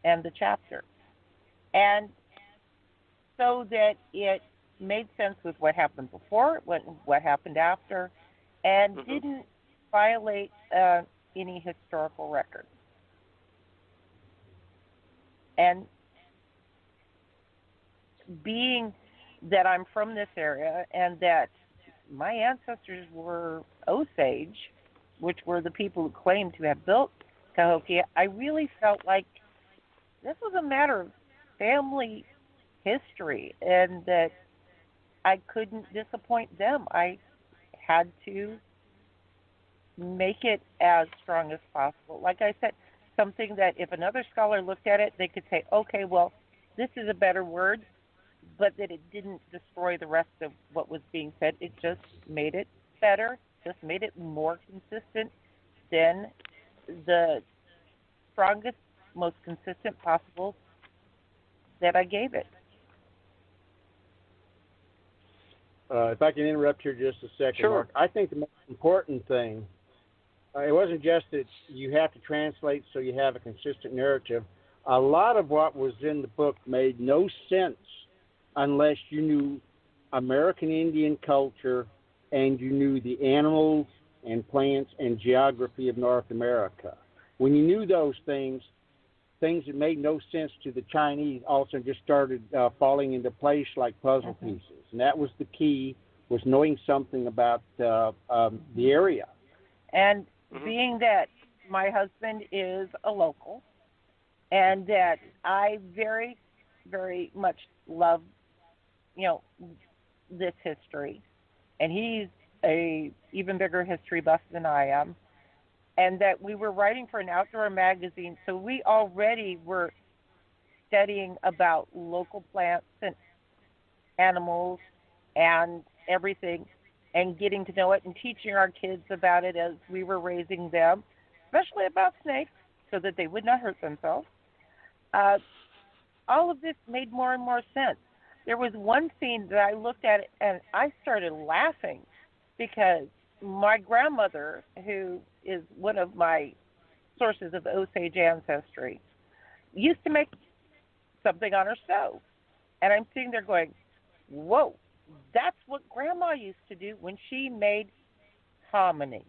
and the chapter, and so that it made sense with what happened before, what happened after, and didn't violate any historical record. And being that I'm from this area and that my ancestors were Osage, which were the people who claimed to have built Cahokia, I really felt like this was a matter of family history and that I couldn't disappoint them. I had to make it as strong as possible. Like I said, something that if another scholar looked at it, they could say, okay, well, this is a better word, but that it didn't destroy the rest of what was being said. It just made it better, just made it more consistent than the strongest, most consistent possible that I gave it. If I can interrupt here just a second, sure. Mark. I think the most important thing, it wasn't just that you have to translate so you have a consistent narrative. A lot of what was in the book made no sense unless you knew American Indian culture and you knew the animals and plants and geography of North America. When you knew those things that made no sense to the Chinese also just started falling into place like puzzle pieces. And that was the key, was knowing something about the area. And being that my husband is a local and that I very, very much love, this history, and he's a even bigger history buff than I am, and that we were writing for an outdoor magazine, so we already were studying about local plants and animals and everything and getting to know it and teaching our kids about it as we were raising them, especially about snakes so that they would not hurt themselves. All of this made more and more sense. There was one scene that I looked at it and I started laughing because my grandmother, who is one of my sources of Osage ancestry, used to make something on her stove. And I'm sitting there going, whoa, that's what Grandma used to do when she made hominy.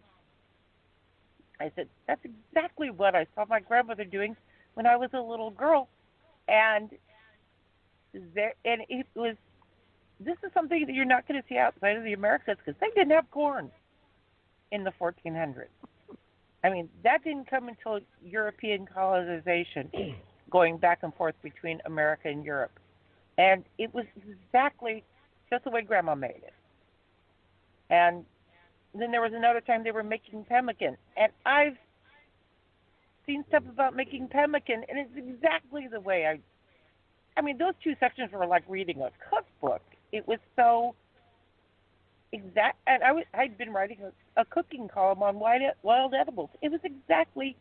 I said, that's exactly what I saw my grandmother doing when I was a little girl. And it was, this is something that you're not going to see outside of the Americas because they didn't have corn in the 1400s. I mean, that didn't come until European colonization, going back and forth between America and Europe. And it was exactly just the way Grandma made it. And then there was another time they were making pemmican. And I've seen stuff about making pemmican, and it's exactly the way I mean, those two sections were like reading a cookbook. It was so exact. And I'd been writing a cooking column on wild edibles. It was exactly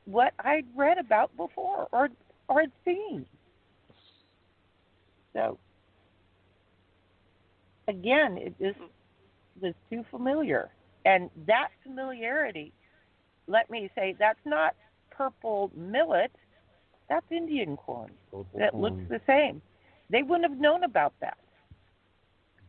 what I'd read about before or had seen. So, again, it just was too familiar. And that familiarity, let me say, that's not purple millet, that's Indian corn that looks the same. They wouldn't have known about that.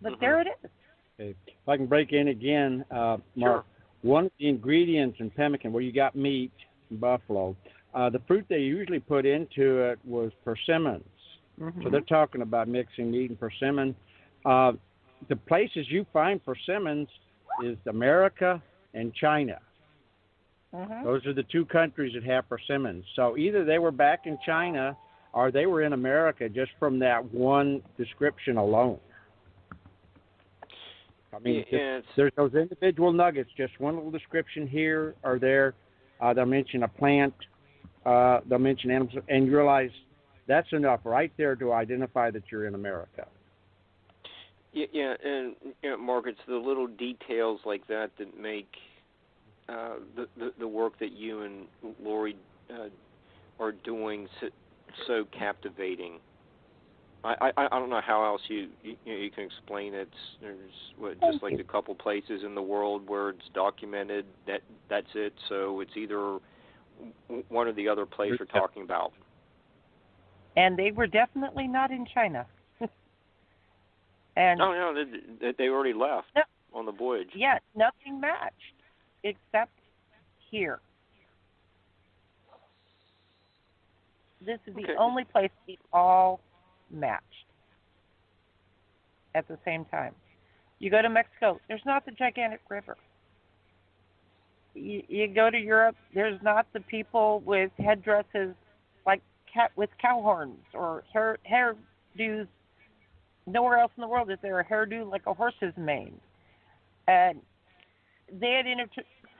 But there it is. Okay. If I can break in again, Mark, Sure. One of the ingredients in pemmican, where you got meat, buffalo, the fruit they usually put into it was persimmons. So they're talking about mixing meat and persimmon. The places you find persimmons is America and China. Those are the two countries that have persimmons. So either they were back in China or they were in America just from that one description alone. I mean, there's those individual nuggets, just one little description here or there. They'll mention a plant, they'll mention animals, and you realize that's enough right there to identify that you're in America. Yeah, and Mark, it's the little details like that that make the work that you and Laurie are doing so captivating. I don't know how else you can explain it. There's just like a couple places in the world where it's documented that's it. So it's either one or the other place we're talking about. And they were definitely not in China. And they already left on the voyage. Yeah, nothing matched except here. This is the only place we all matched at the same time. You go to Mexico, there's not the gigantic river. You go to Europe, there's not the people with headdresses like with cow horns or hairdos. Nowhere else in the world is there a hairdo like a horse's mane. And they had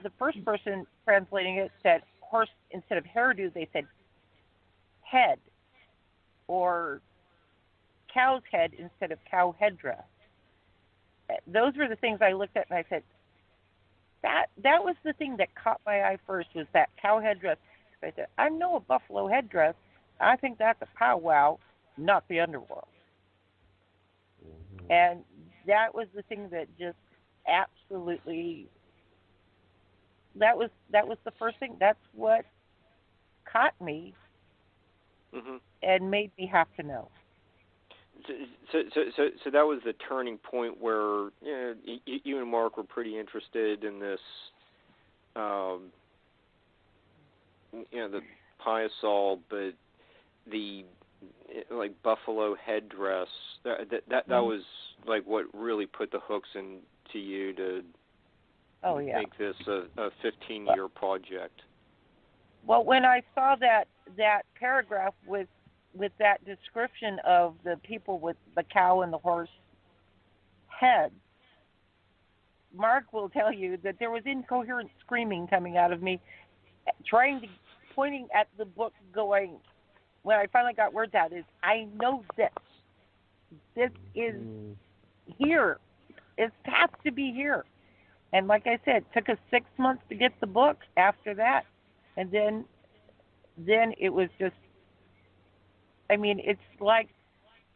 the first person translating it said horse instead of hairdo. They said head or cow's head instead of cow headdress. Those were the things I looked at and I said, that was the thing that caught my eye first, was that cow headdress. I said, I know a buffalo headdress. I think that's a powwow, not the underworld. And that was the thing that just absolutely, that was the first thing. That's what caught me and made me have to know. So that was the turning point where you and Mark were pretty interested in this, the piasol, but the like buffalo headdress. That was like what really put the hooks into you to make this a 15-year project. Well, when I saw that paragraph with that description of the people with the cow and the horse heads, Mark will tell you that there was incoherent screaming coming out of me, pointing at the book going, when I finally got words out, is I know this. This is here. It has to be here. And like I said, it took us 6 months to get the book after that. And then it was just, I mean, it's like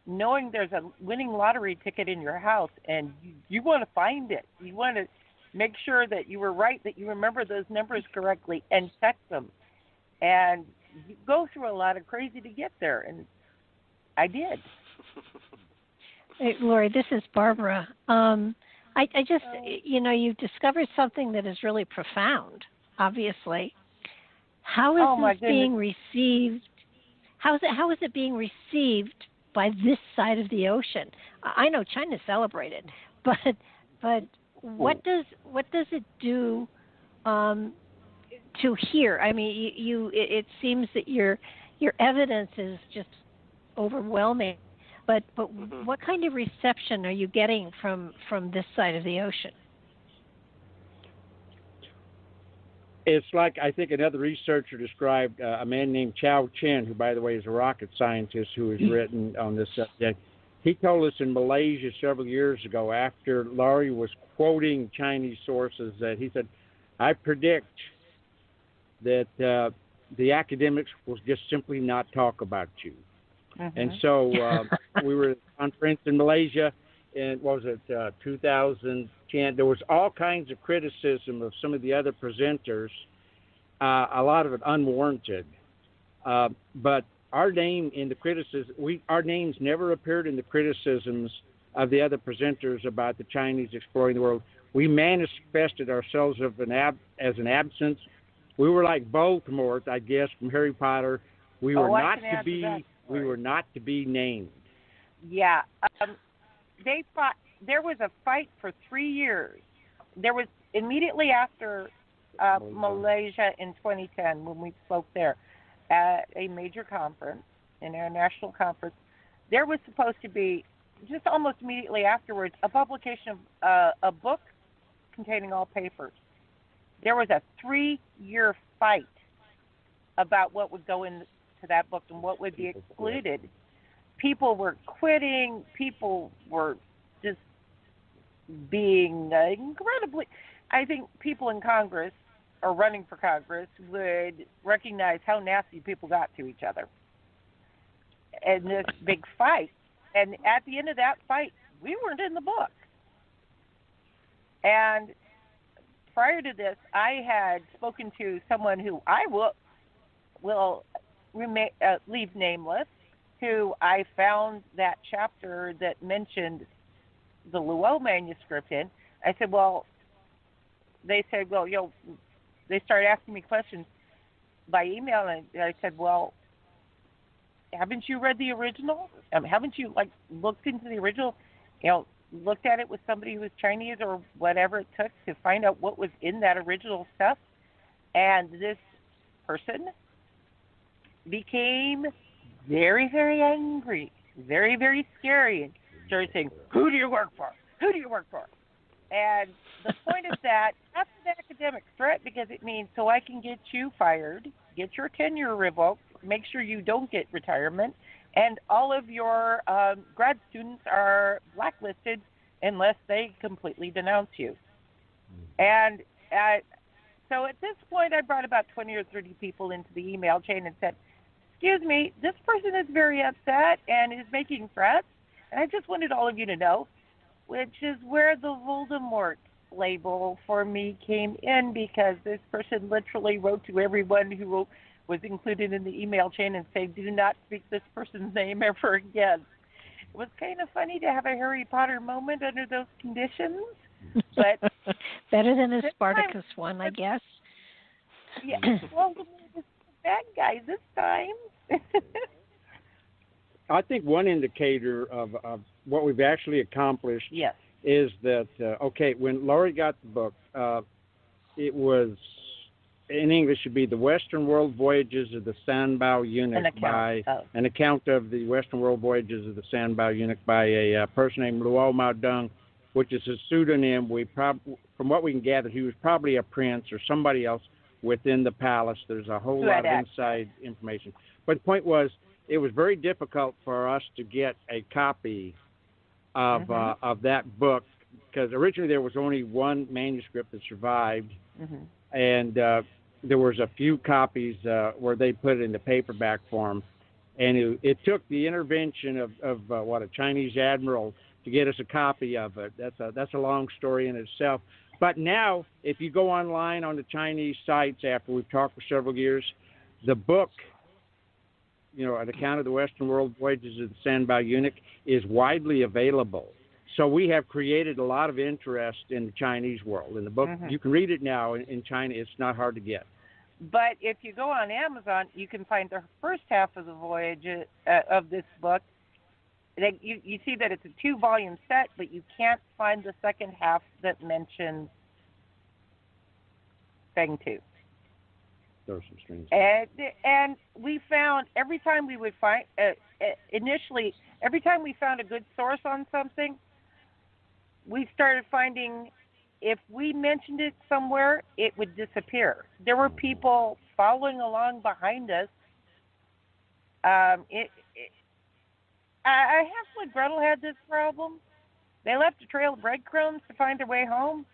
knowing there's a winning lottery ticket in your house and you want to find it. You want to make sure that you were right, that you remember those numbers correctly and check them. And you go through a lot of crazy to get there, and I did. Hey, Laurie, this is Barbara. I just, you've discovered something that is really profound, obviously. How is this being received? How is it being received by this side of the ocean? I know China celebrated, but what does it do to here? I mean, it seems that your evidence is just overwhelming. But what kind of reception are you getting from this side of the ocean? It's like, I think another researcher described a man named Chao Chen, who, by the way, is a rocket scientist who has written on this subject. He told us in Malaysia several years ago, after Laurie was quoting Chinese sources, that he said, I predict that the academics will just simply not talk about you. And so we were at a conference in Malaysia, and what was it, 2010. There was all kinds of criticism of some of the other presenters, a lot of it unwarranted. But our name in the criticism, our names never appeared in the criticisms of the other presenters about the Chinese exploring the world. We manifested ourselves as an absence. We were like Voldemort, I guess, from Harry Potter. We were not to be. We were not to be named. Yeah, they fought. There was a fight for 3 years. There was immediately after Malaysia in 2010 when we spoke there at a major conference, an international conference. There was supposed to be just almost immediately afterwards a publication of a book containing all papers. There was a 3-year fight about what would go into that book and what would be excluded. People were quitting. People were just being incredibly. I think people in Congress or running for Congress would recognize how nasty people got to each other in this big fight. And at the end of that fight, we weren't in the book. And prior to this, I had spoken to someone who I will leave nameless, who I found that chapter that mentioned the Luo manuscript in. I said, well, they said, well, they started asking me questions by email, and I said, well, haven't you read the original? Haven't you looked into the original? Looked at it with somebody who was Chinese or whatever it took to find out what was in that original stuff. And this person became very, very angry, very, very scary, and started saying, who do you work for? Who do you work for? And the point is that's an academic threat, because it means so I can get you fired, get your tenure revoked, make sure you don't get retirement, and all of your grad students are blacklisted unless they completely denounce you. And so at this point, I brought about 20 or 30 people into the email chain and said, excuse me, this person is very upset and is making threats, and I just wanted all of you to know, which is where the Voldemort label for me came in, because this person literally wrote to everyone who was included in the email chain and said, do not speak this person's name ever again. It was kind of funny to have a Harry Potter moment under those conditions. But better than a Spartacus one, I guess. Yeah, well, the bad guy this time. I think one indicator of what we've actually accomplished is that, when Laurie got the book, it was, in English, should be The Western World Voyages of the Sanbao Eunuch, an account of the Western World Voyages of the Sanbao Eunuch by a person named Mao Deng, which is a pseudonym. From what we can gather, he was probably a prince or somebody else within the palace. There's a whole lot of inside information. But the point was, it was very difficult for us to get a copy of that book, because originally there was only one manuscript that survived, and there was a few copies where they put it in the paperback form, and it took the intervention of a Chinese admiral to get us a copy of it. That's a long story in itself. But now, if you go online on the Chinese sites after we've talked for several years, the book, an account of the Western World Voyages of the Sanbao Eunuch, is widely available. So we have created a lot of interest in the Chinese world. In the book, you can read it now in China. It's not hard to get. But if you go on Amazon, you can find the first half of the voyage of this book. You see that it's a 2-volume set, but you can't find the second half that mentions Fengtu. Throw some strings. And we found every time we would find initially every time we found a good source on something, we started finding if we mentioned it somewhere, it would disappear. There were people following along behind us. Hansel and Gretel had this problem. They left a trail of breadcrumbs to find their way home,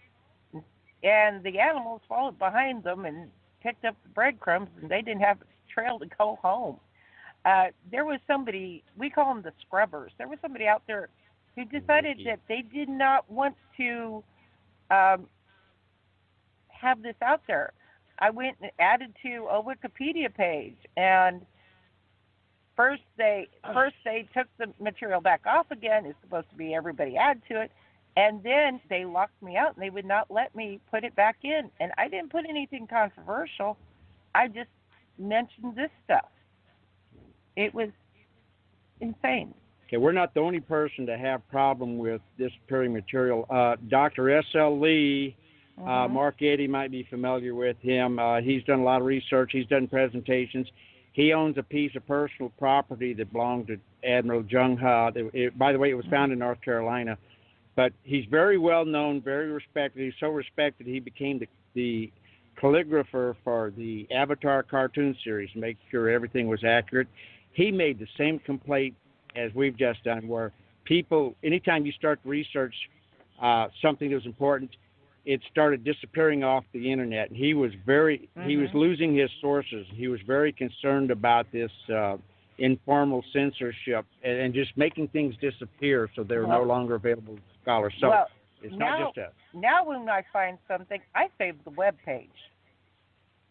and the animals followed behind them and picked up the breadcrumbs, and they didn't have a trail to go home. There was somebody, we call them the scrubbers. There was somebody out there who decided that they did not want to have this out there. I went and added to a Wikipedia page, and first they took the material back off again. It's supposed to be everybody add to it. And then they locked me out, and they would not let me put it back in. And I didn't put anything controversial. I just mentioned this stuff. It was insane. Okay, we're not the only person to have problem with disappearing material. Dr. S.L. Lee, Mark Eddy might be familiar with him. He's done a lot of research. He's done presentations. He owns a piece of personal property that belonged to Admiral Jung Ha. By the way, it was found in North Carolina. But he's very well known, very respected. He's so respected he became the calligrapher for the Avatar cartoon series, make sure everything was accurate. He made the same complaint as we've just done, where people, anytime you start to research something that was important, it started disappearing off the internet. And he was he was losing his sources. He was very concerned about this informal censorship and just making things disappear so they're no longer available to scholars. So it's not just us. Now when I find something, I save the web page.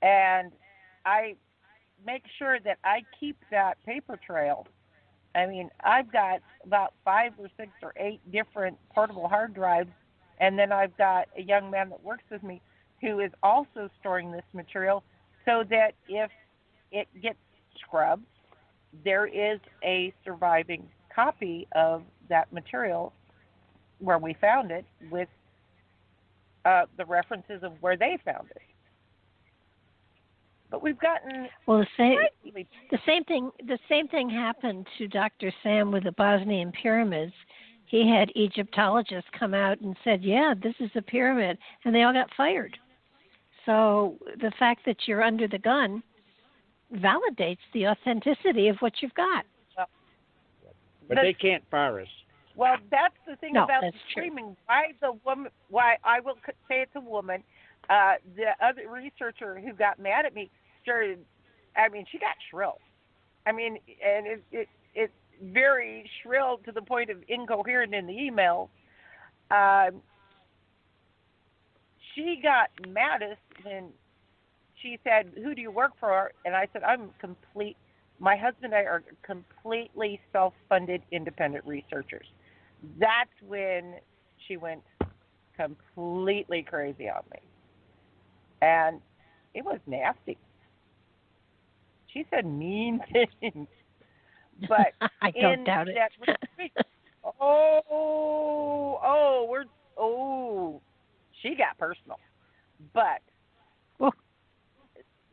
And I make sure that I keep that paper trail. I mean, I've got about 5 or 6 or 8 different portable hard drives, and then I've got a young man that works with me who is also storing this material so that if it gets scrubbed, there is a surviving copy of that material where we found it with the references of where they found it. But we've gotten the same thing happened to Dr. Sam with the Bosnian pyramids. He had Egyptologists come out and said, "Yeah, this is a pyramid," and they all got fired. So the fact that you're under the gun validates the authenticity of what you've got. But they can't fire us. Well, that's the thing about the true. streaming. Why I will say it's a woman. The other researcher who got mad at me started, she got shrill. And it's very shrill to the point of incoherent in the email. She got maddest when she said, "Who do you work for?" And I said, my husband and I are completely self-funded independent researchers. That's when she went completely crazy on me. And it was nasty. She said mean things. But I don't doubt it. She got personal. But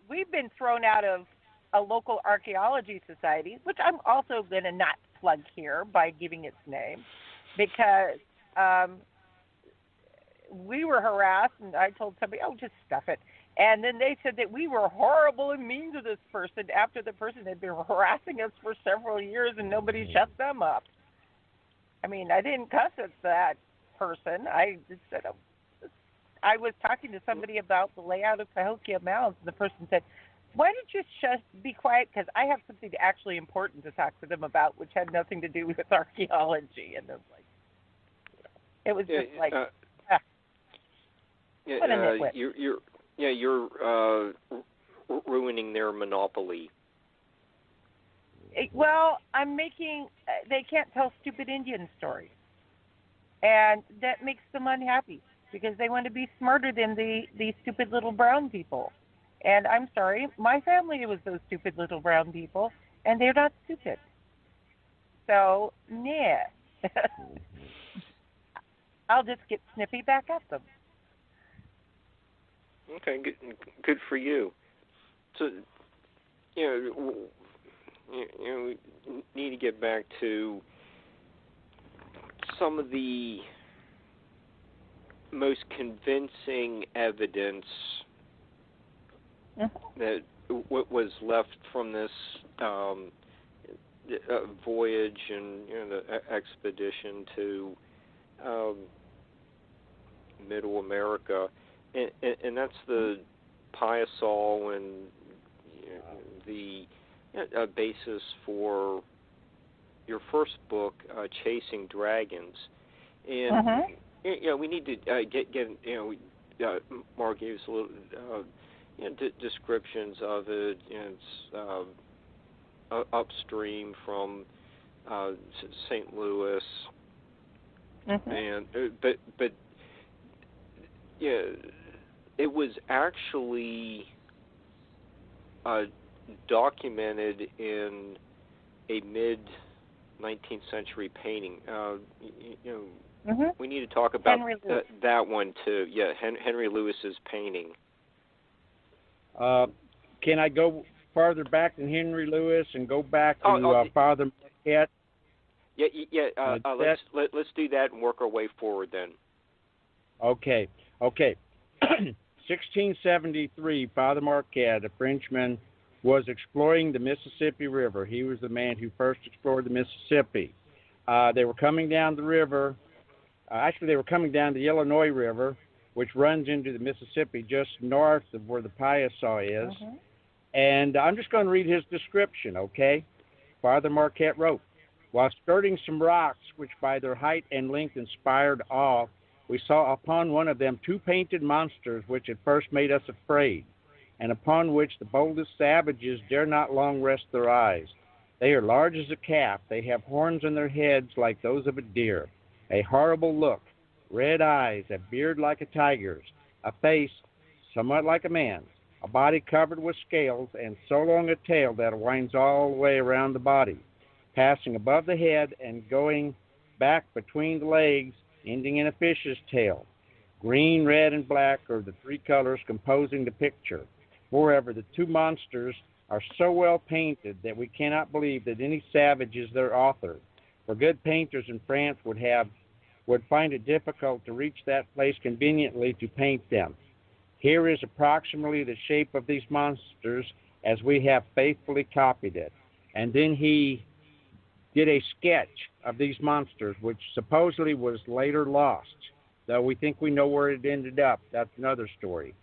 we've been thrown out of a local archaeology society, which I'm also going to not plug here by giving its name, because we were harassed, and I told somebody, just stuff it. And then they said that we were horrible and mean to this person after the person had been harassing us for several years and nobody shut them up. I didn't cuss at that person. I just said, I was talking to somebody about the layout of Cahokia Mounds, and the person said, "Why don't you just be quiet, because I have something actually important to talk to them about, which had nothing to do with archaeology." And it was what a nitwit. You're ruining their monopoly. Well, I'm making. They can't tell stupid Indian stories, and that makes them unhappy because they want to be smarter than the stupid little brown people. And I'm sorry, my family was those stupid little brown people, and they're not stupid. So, nah. I'll just get snippy back at them. Okay, good for you. So, we need to get back to some of the most convincing evidence that was left from this voyage and the expedition to Middle America, and that's the Piasol and the basis for your first book, Chasing Dragons. And we need to get Mark gave us a little descriptions of it. It's upstream from St. Louis, and but it was actually documented in a mid-19th century painting. We need to talk about that one too. Yeah, Henry Lewis's painting. Can I go farther back than Henry Lewis and go back to Father Marquette? Yeah. Let's do that and work our way forward then. Okay. 1673, Father Marquette, a Frenchman, was exploring the Mississippi River. He was the man who first explored the Mississippi. They were coming down the river. Actually, they were coming down the Illinois River, which runs into the Mississippi just north of where the Piasol is. And I'm just going to read his description, okay? Father Marquette wrote, "While skirting some rocks, which by their height and length inspired awe, we saw upon one of them two painted monsters which at first made us afraid, and upon which the boldest savages dare not long rest their eyes. They are large as a calf. They have horns on their heads like those of a deer, a horrible look, red eyes, a beard like a tiger's, a face somewhat like a man's, a body covered with scales, and so long a tail that it winds all the way around the body, passing above the head and going back between the legs, ending in a fish's tail. Green, red, and black are the three colors composing the picture. Moreover, the two monsters are so well painted that we cannot believe that any savage is their author, for good painters in France would find it difficult to reach that place conveniently to paint them. Here is approximately the shape of these monsters as we have faithfully copied it." And then he did a sketch of these monsters, which supposedly was later lost, though we think we know where it ended up. That's another story.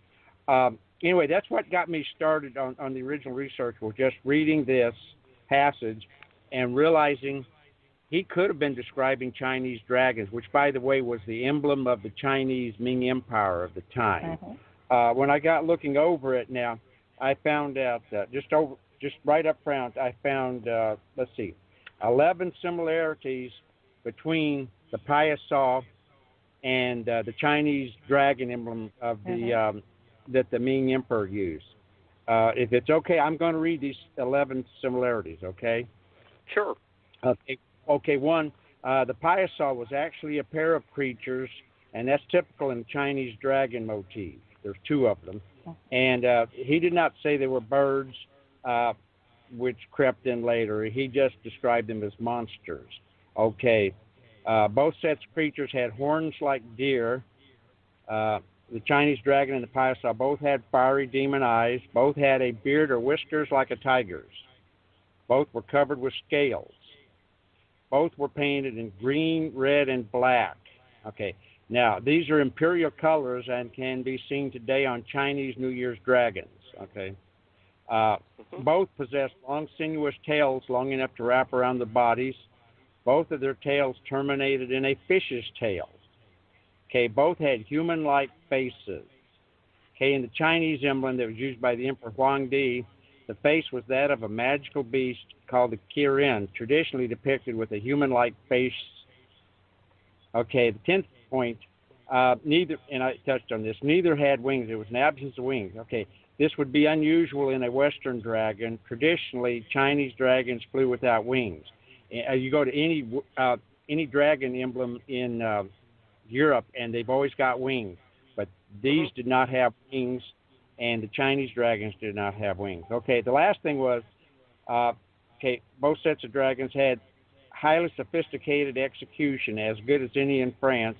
Anyway, that's what got me started on the original research, was just reading this passage and realizing he could have been describing Chinese dragons, which, by the way, was the emblem of the Chinese Ming Empire of the time. When I got looking over it now, I found out, just right up front, I found, 11 similarities between the Piasol and the Chinese dragon emblem of the that the Ming Emperor used. If it's okay, I'm going to read these 11 similarities, okay? Sure. Okay, one, the Piasol was actually a pair of creatures, and that's typical in the Chinese dragon motif. There's two of them. And he did not say they were birds, which crept in later. He just described them as monsters. Okay. Both sets of creatures had horns like deer. The Chinese dragon and the Piasol both had fiery demon eyes. Both had a beard or whiskers like a tiger's. Both were covered with scales. Both were painted in green, red, and black. Okay. Now, these are imperial colors and can be seen today on Chinese New Year's dragons. Okay. Both possessed long, sinuous tails long enough to wrap around their bodies. Both of their tails terminated in a fish's tail. Okay, both had human-like faces. Okay, in the Chinese emblem that was used by the Emperor Huangdi, the face was that of a magical beast called the Kirin, traditionally depicted with a human-like face. Okay, the 10th point, neither, and I touched on this, neither had wings. It was an absence of wings. Okay, this would be unusual in a Western dragon. Traditionally, Chinese dragons flew without wings. You go to any dragon emblem in Europe, and they've always got wings, but these did not have wings, and the Chinese dragons did not have wings. Okay, the last thing was, both sets of dragons had highly sophisticated execution, as good as any in France,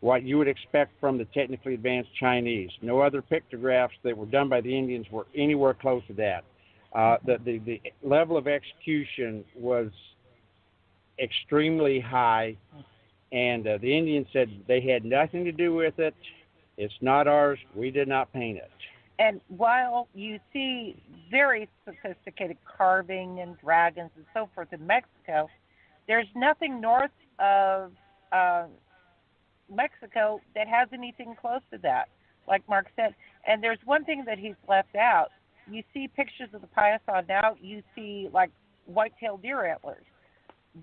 what you would expect from the technically advanced Chinese. No other pictographs that were done by the Indians were anywhere close to that. The level of execution was extremely high, and the Indians said they had nothing to do with it. It's not ours. We did not paint it. And while you see very sophisticated carving and dragons and so forth in Mexico, there's nothing north of Mexico that has anything close to that, like Mark said. And there's one thing that he's left out. You see pictures of the Payasaw now, you see like white-tailed deer antlers.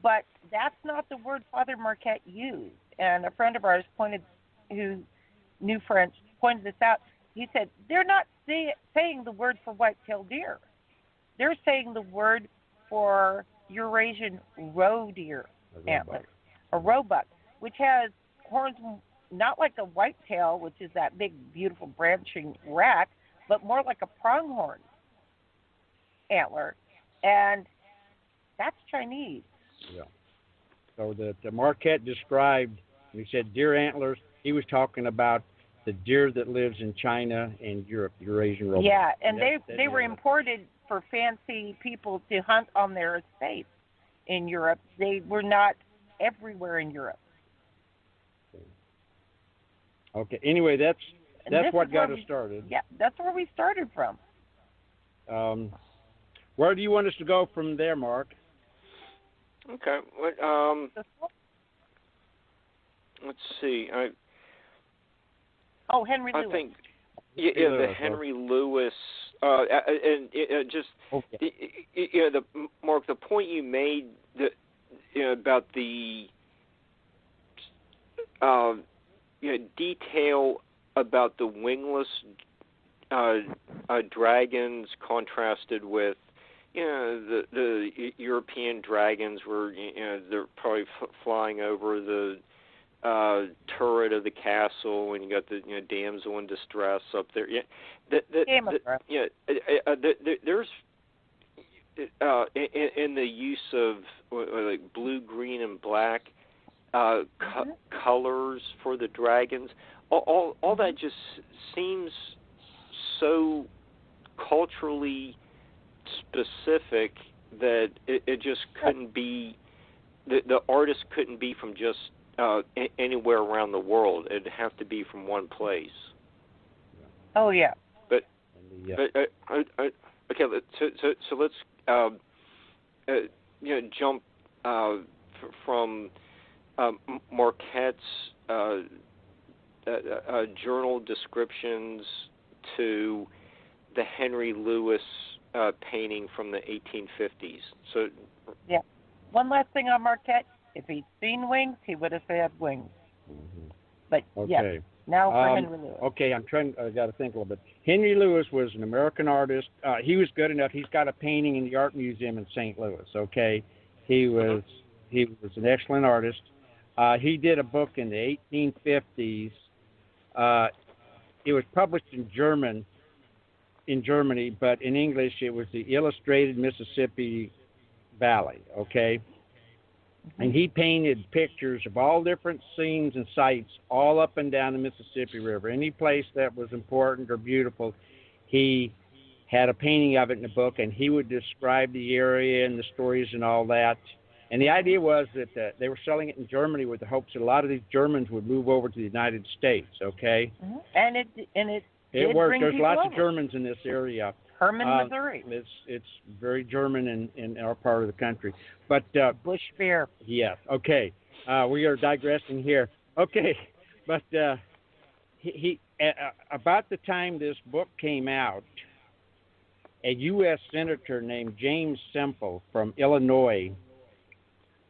But that's not the word Father Marquette used. And a friend of ours who knew French, pointed this out. He said, they're not saying the word for white-tailed deer. They're saying the word for Eurasian roe deer antlers, a roebuck, which has horns not like a whitetail, which is that big, beautiful branching rack, but more like a pronghorn antler. And that's Chinese. Yeah. So the Marquette described, when he said deer antlers, he was talking about the deer that lives in China and Europe, Eurasian roebuck. Yeah, and they were imported for fancy people to hunt on their estates in Europe. They were not everywhere in Europe. Okay. Anyway, that's what got us started. Yeah, that's where we started from. Where do you want us to go from there, Mark? Okay. Let's see. Henry Lewis. I think, the Henry Lewis, and just, Mark, the point you made about the detail about the wingless dragons contrasted with, the European dragons were, they're probably flying over the turret of the castle, and you got the damsel in distress up there. There's in the use of like blue, green, and black colors for the dragons. All that just seems so culturally specific that it just couldn't be. The artist couldn't be from just anywhere around the world. It'd have to be from one place. Oh yeah. But okay. So let's jump from Marquette's journal descriptions to the Henry Lewis painting from the 1850s. So yeah. One last thing on Marquette. If he'd seen wings, he would have had wings. Mm-hmm. But okay. Yeah, now for Henry Lewis. Okay, I got to think a little bit. Henry Lewis was an American artist. He was good enough. He's got a painting in the Art Museum in St. Louis. Okay, he was an excellent artist. He did a book in the 1850s. It was published in Germany, but in English it was the Illustrated Mississippi Valley. Okay. And he painted pictures of all different scenes and sites all up and down the Mississippi River. Any place that was important or beautiful, he had a painting of it in the book, and he would describe the area and the stories and all that. And the idea was that they were selling it in Germany with the hopes that a lot of these Germans would move over to the United States, okay? Mm-hmm. And it worked. There's lots of Germans in this area. Herman, Missouri. It's very German in our part of the country. But Bush beer. Yes. Okay. We are digressing here. Okay. But he about the time this book came out, a U.S. senator named James Semple from Illinois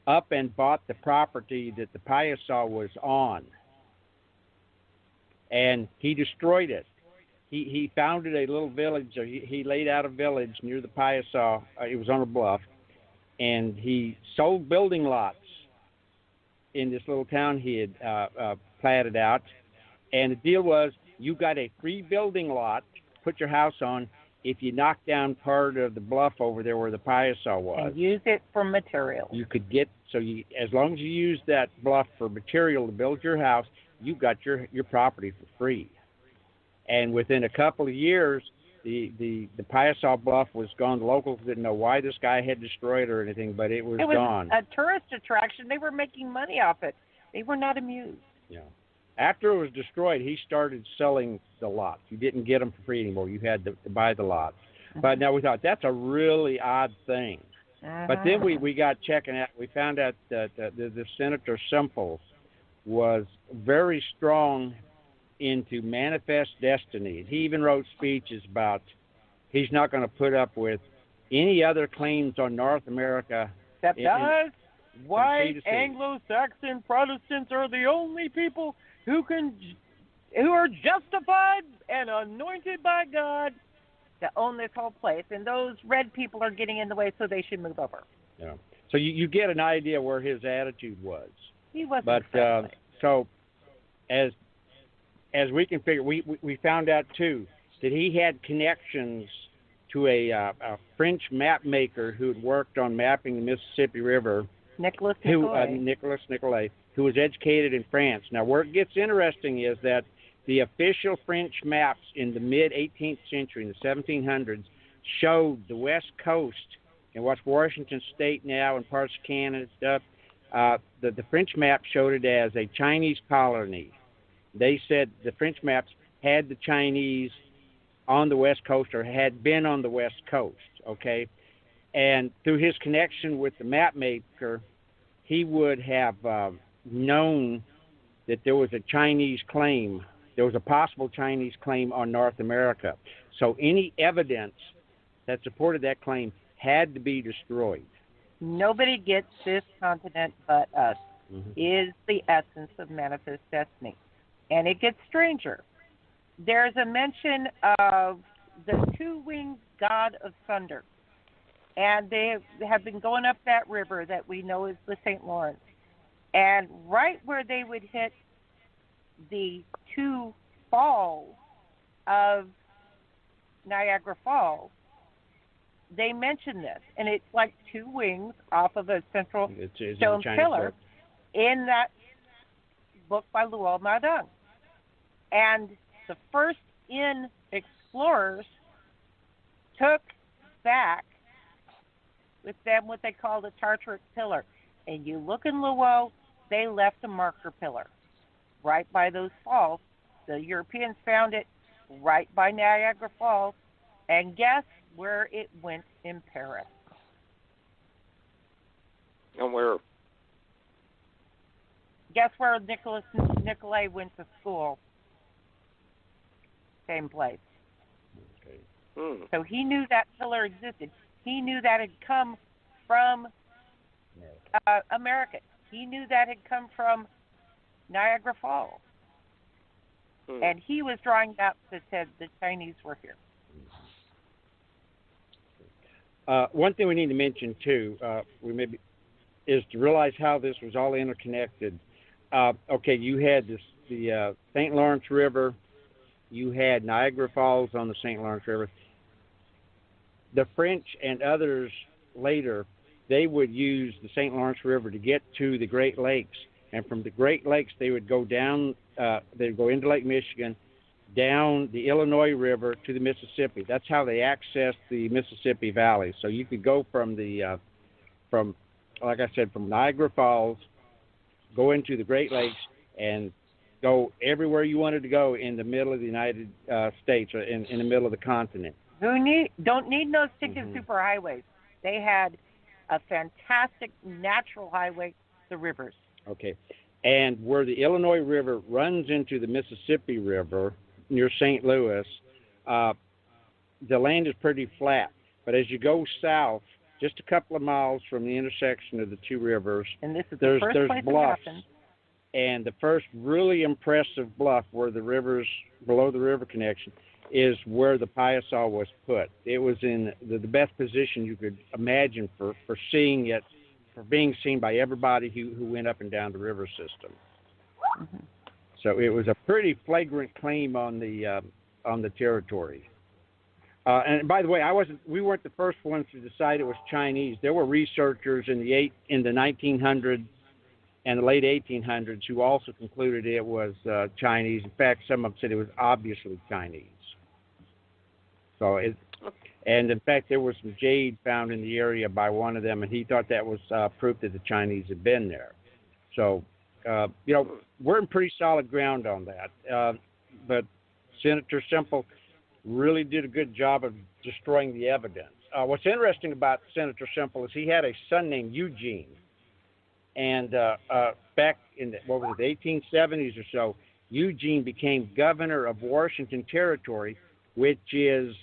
up and bought the property that the Payasaw was on, and he destroyed it. He founded a little village. He laid out a village near the Payasaw. It was on a bluff, and he sold building lots in this little town he had platted out. And the deal was, you got a free building lot put your house on if you knock down part of the bluff over there where the Piasa was. And use it for material. You could get, as long as you use that bluff for material to build your house, you got your property for free. And within a couple of years, the Piasa bluff was gone. The locals didn't know why this guy had destroyed it or anything, but it was gone. It was a tourist attraction. They were making money off it. They were not amused. Yeah. After it was destroyed, he started selling the lots. You didn't get them for free anymore. You had to buy the lots. But now we thought that's a really odd thing. But then we got checking out. We found out that the Senator Semple was very strong into manifest destiny. He even wrote speeches about he's not going to put up with any other claims on North America. Except us, white Anglo-Saxon Protestants are the only people who are justified and anointed by God to own this whole place, and those red people are getting in the way, so they should move over. Yeah. So you get an idea where his attitude was. He wasn't. But so as we can figure, we found out too that he had connections to a French map maker who had worked on mapping the Mississippi River. Nicholas Nicolay, who was educated in France. Now, where it gets interesting is that the official French maps in the mid-18th century, in the 1700s, showed the West Coast and what's Washington State now and parts of Canada and stuff. The French map showed it as a Chinese colony. They said the French maps had the Chinese on the West Coast or had been on the West Coast, okay? And through his connection with the map maker, he would have known that there was a Chinese claim. There was a possible Chinese claim on North America. So any evidence that supported that claim had to be destroyed. Nobody gets this continent but us, is the essence of manifest destiny. And it gets stranger. There's a mention of the two-winged god of thunder. And they have been going up that river that we know is the St. Lawrence. And right where they would hit the two falls of Niagara Falls, they mention this. And it's like two wings off of a central stone pillar in that book by Mao Deng. And the first in explorers took back with them what they call the Tartaric pillar. And you look in Luo, they left a marker pillar right by those falls. The Europeans found it right by Niagara Falls. And guess where it went in Paris? And where? Guess where Nicolay went to school? Same place. Okay. So he knew that pillar existed. He knew that had come from America. He knew that had come from Niagara Falls. And he was drawing maps that said the Chinese were here. One thing we need to mention, too, is to realize how this was all interconnected. Okay, you had the St. Lawrence River. You had Niagara Falls on the St. Lawrence River. The French and others later, they would use the St. Lawrence River to get to the Great Lakes. And from the Great Lakes, they would go down, they'd go into Lake Michigan, down the Illinois River to the Mississippi. That's how they accessed the Mississippi Valley. So you could go from like I said, from Niagara Falls, go into the Great Lakes, and go everywhere you wanted to go in the middle of the United States or in the middle of the continent. Don't need no stinking superhighways. They had a fantastic natural highway, the rivers. Okay. And where the Illinois River runs into the Mississippi River near St. Louis, the land is pretty flat. But as you go south, just a couple of miles from the intersection of the two rivers, and this is there's place bluffs. And the first really impressive bluff where the river's below the river connection is where the Piasa was put. It was in the best position you could imagine for seeing it, for being seen by everybody who went up and down the river system. So it was a pretty flagrant claim on the territory. And by the way, we weren't the first ones to decide it was Chinese. There were researchers in the 1900s and the late 1800s who also concluded it was Chinese. In fact, some of them said it was obviously Chinese. And in fact, there was some jade found in the area by one of them, and he thought that was proof that the Chinese had been there. So, we're in pretty solid ground on that. But Senator Semple really did a good job of destroying the evidence. What's interesting about Senator Semple is he had a son named Eugene. And back in the 1870s or so, Eugene became governor of Washington Territory, which is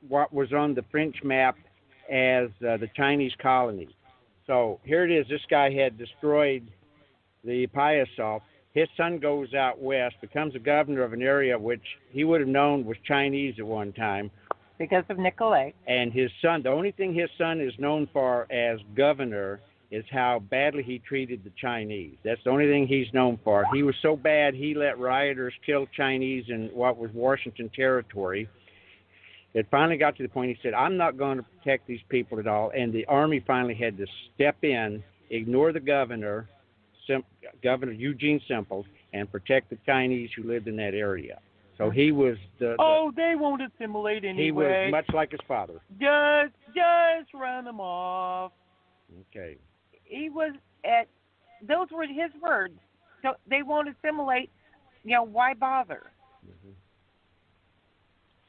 what was on the French map as the Chinese colony. So here it is. This guy had destroyed the Piasol. His son goes out west, becomes a governor of an area which he would have known was Chinese at one time. Because of Nicolay. And his son, the only thing his son is known for as governor is how badly he treated the Chinese. That's the only thing he's known for. He was so bad, he let rioters kill Chinese in what was Washington Territory. It finally got to the point he said, I'm not going to protect these people at all. And the army finally had to step in, ignore the governor, Governor Eugene Semple, and protect the Chinese who lived in that area. So he was they won't assimilate anyway. He was much like his father. Just run them off. Okay. He was those were his words. So they won't assimilate. Why bother? Mm-hmm.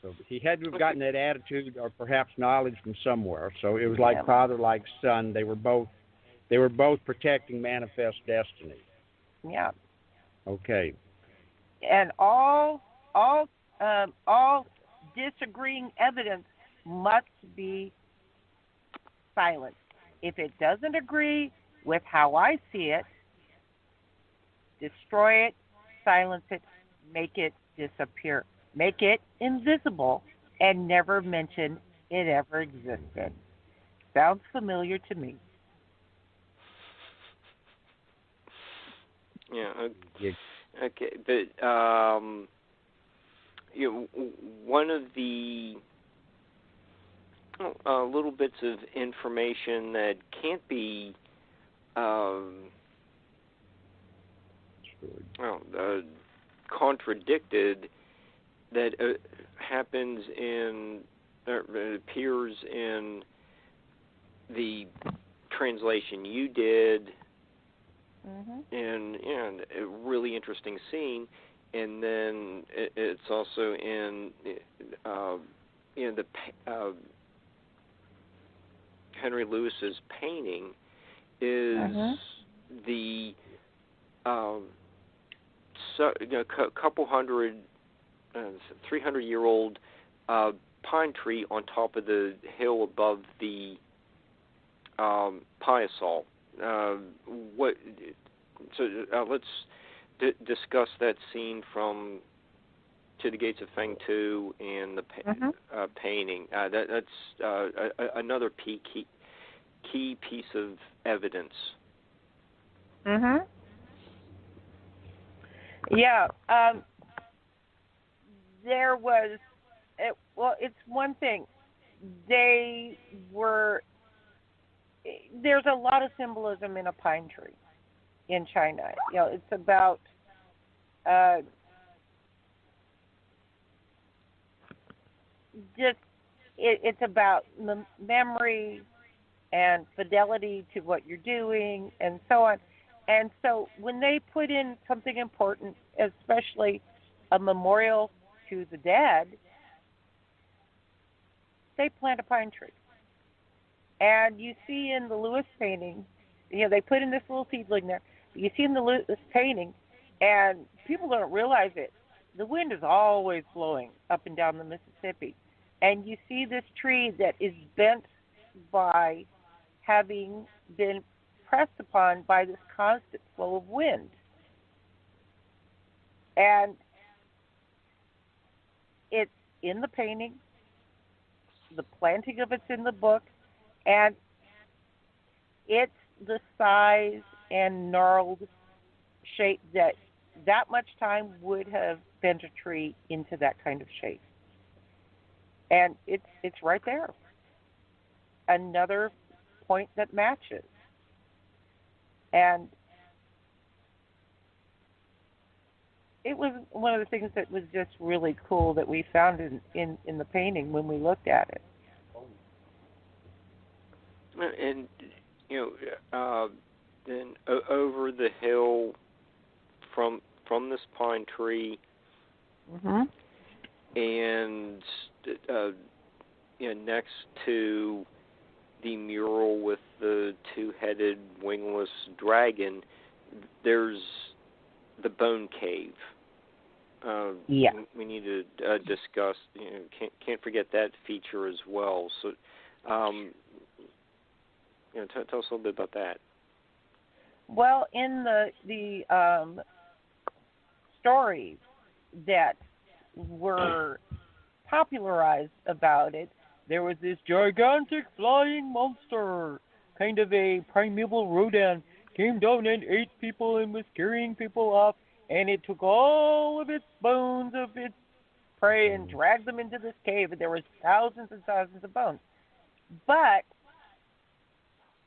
So he had to have gotten that attitude or perhaps knowledge from somewhere. So it was like father, like son. They were both protecting manifest destiny. Yeah. Okay. And all disagreeing evidence must be silenced. If it doesn't agree with how I see it, destroy it, silence it, make it disappear, make it invisible, and never mention it ever existed. Sounds familiar to me. Yeah. Okay. But one of the little bits of information that can't be contradicted that happens appears in the translation you did. Mm-hmm. And a really interesting scene, and then it's also in the Henry Lewis's painting is the couple hundred 300-year-old pine tree on top of the hill above the Piasol. Let's discuss that scene from To the Gates of Fengtu and the painting. That's another key piece of evidence. Mm-hmm. Yeah. There was, it's one thing. There's a lot of symbolism in a pine tree in China. It's about it's about memory and fidelity to what you're doing and so on. And so when they put in something important, especially a memorial to the dead, they plant a pine tree. And you see in the Lewis painting, they put in this little seedling there. You see in the Lewis painting, and people don't realize it, the wind is always blowing up and down the Mississippi. And you see this tree that is bent by having been pressed upon by this constant flow of wind. And it's in the painting, the planting of it's in the book, and it's the size and gnarled shape that much time would have bent a tree into that kind of shape. And it's right there. Another point that matches. And it was one of the things that was just really cool that we found in the painting when we looked at it. And, then over the hill from this pine tree, Mm-hmm. and next to the mural with the two-headed wingless dragon, there's the bone cave. Yeah. We need to discuss. Can't forget that feature as well. So, tell us a little bit about that. Well, in the stories that were popularized about it, there was this gigantic flying monster, kind of a primeval rodent, came down and ate people and was carrying people off, and it took all of its bones of its prey and dragged them into this cave, and there was thousands and thousands of bones. But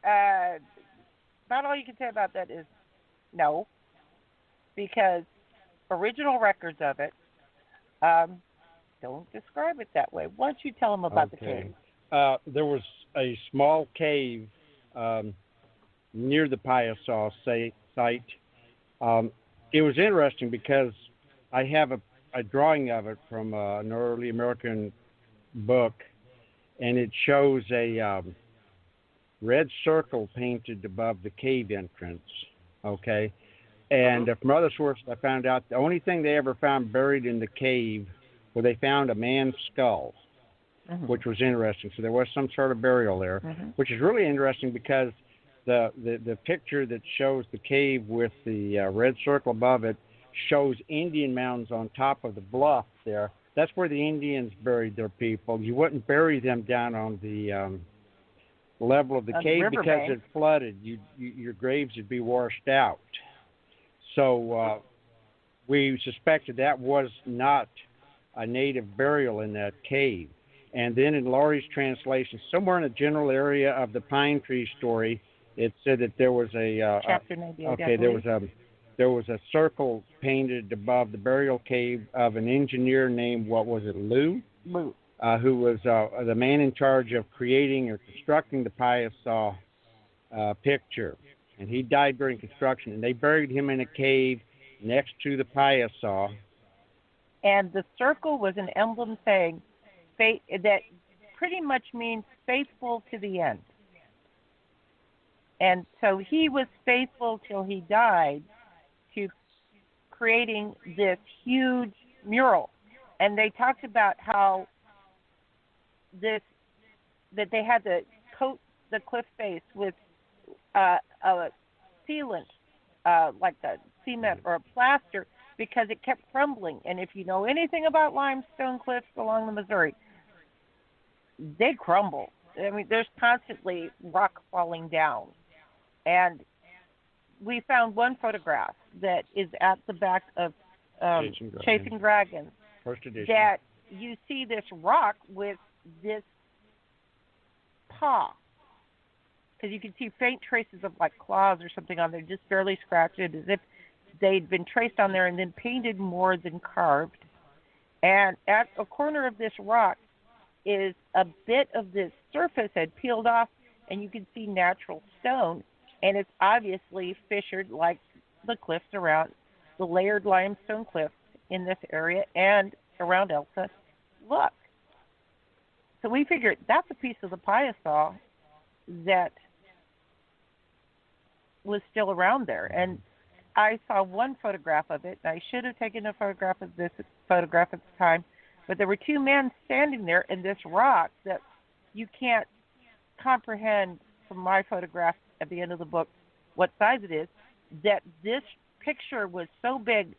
about all you can say about that is no, because original records of it don't describe it that way. Why don't you tell them about the cave? There was a small cave near the Piasa site. It was interesting because I have a drawing of it from an early American book, and it shows a red circle painted above the cave entrance. Okay, and from other sources, I found out the only thing they ever found buried in the cave, well, they found a man's skull, which was interesting. So there was some sort of burial there, which is really interesting because the picture that shows the cave with the red circle above it shows Indian mounds on top of the bluff there. That's where the Indians buried their people. You wouldn't bury them down on the level of the cave because it flooded. Your graves would be washed out. So we suspected that was not a native burial in that cave. And then in Laurie's translation, somewhere in the general area of the pine tree story, it said that there was a chapter 98. Okay, there was a circle painted above the burial cave of an engineer named, what was it, Lou? Lou. Who was the man in charge of creating or constructing the Piasa picture. And he died during construction, and they buried him in a cave next to the Piasa. And the circle was an emblem saying that pretty much means faithful to the end. And so he was faithful till he died to creating this huge mural. And they talked about how that they had to coat the cliff face with a sealant, like a cement or a plaster, because it kept crumbling. And if you know anything about limestone cliffs along the Missouri, they crumble. I mean, there's constantly rock falling down. And we found one photograph that is at the back of Chasing Dragons, first edition, that you see this rock with this paw, because you can see faint traces of like claws or something on there, just barely scratched, as if they'd been traced on there and then painted more than carved. And at a corner of this rock is a bit of this surface had peeled off, and you can see natural stone, and it's obviously fissured like the cliffs around the layered limestone cliffs in this area and around Elsa. Look. So we figured that's a piece of the Piasa that was still around there. And I saw one photograph of it. I should have taken a photograph of this photograph at the time, but there were two men standing there in this rock that you can't comprehend from my photograph at the end of the book what size it is, that this picture was so big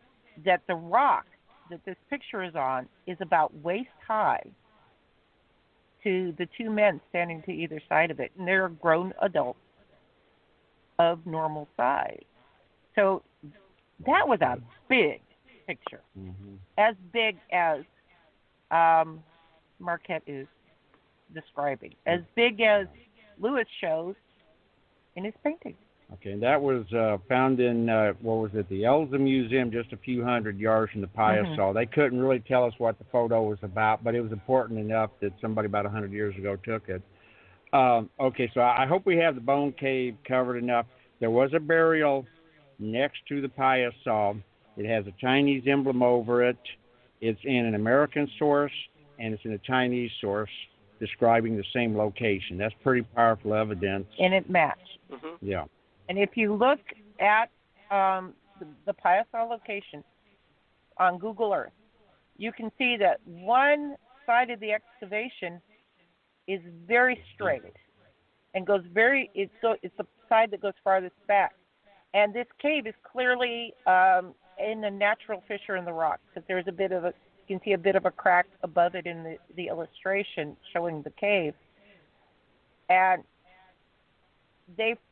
that the rock that this picture is on is about waist high to the two men standing to either side of it. And they're grown adults of normal size. So that was a big picture, as big as Marquette is describing, as big as Lewis shows in his painting. Okay, and that was found in, the Elza Museum, just a few hundred yards from the Piasaw. They couldn't really tell us what the photo was about, but it was important enough that somebody about 100 years ago took it. Okay, so I hope we have the bone cave covered enough. There was a burial next to the Piasaw. It has a Chinese emblem over it. It's in an American source, and it's in a Chinese source describing the same location. That's pretty powerful evidence. And it matched. Yeah. And if you look at the Piasaw location on Google Earth, you can see that one side of the excavation is very straight and goes it's the side that goes farthest back. And this cave is clearly in a natural fissure in the rock, because there's you can see a bit of a crack above it in the illustration showing the cave. And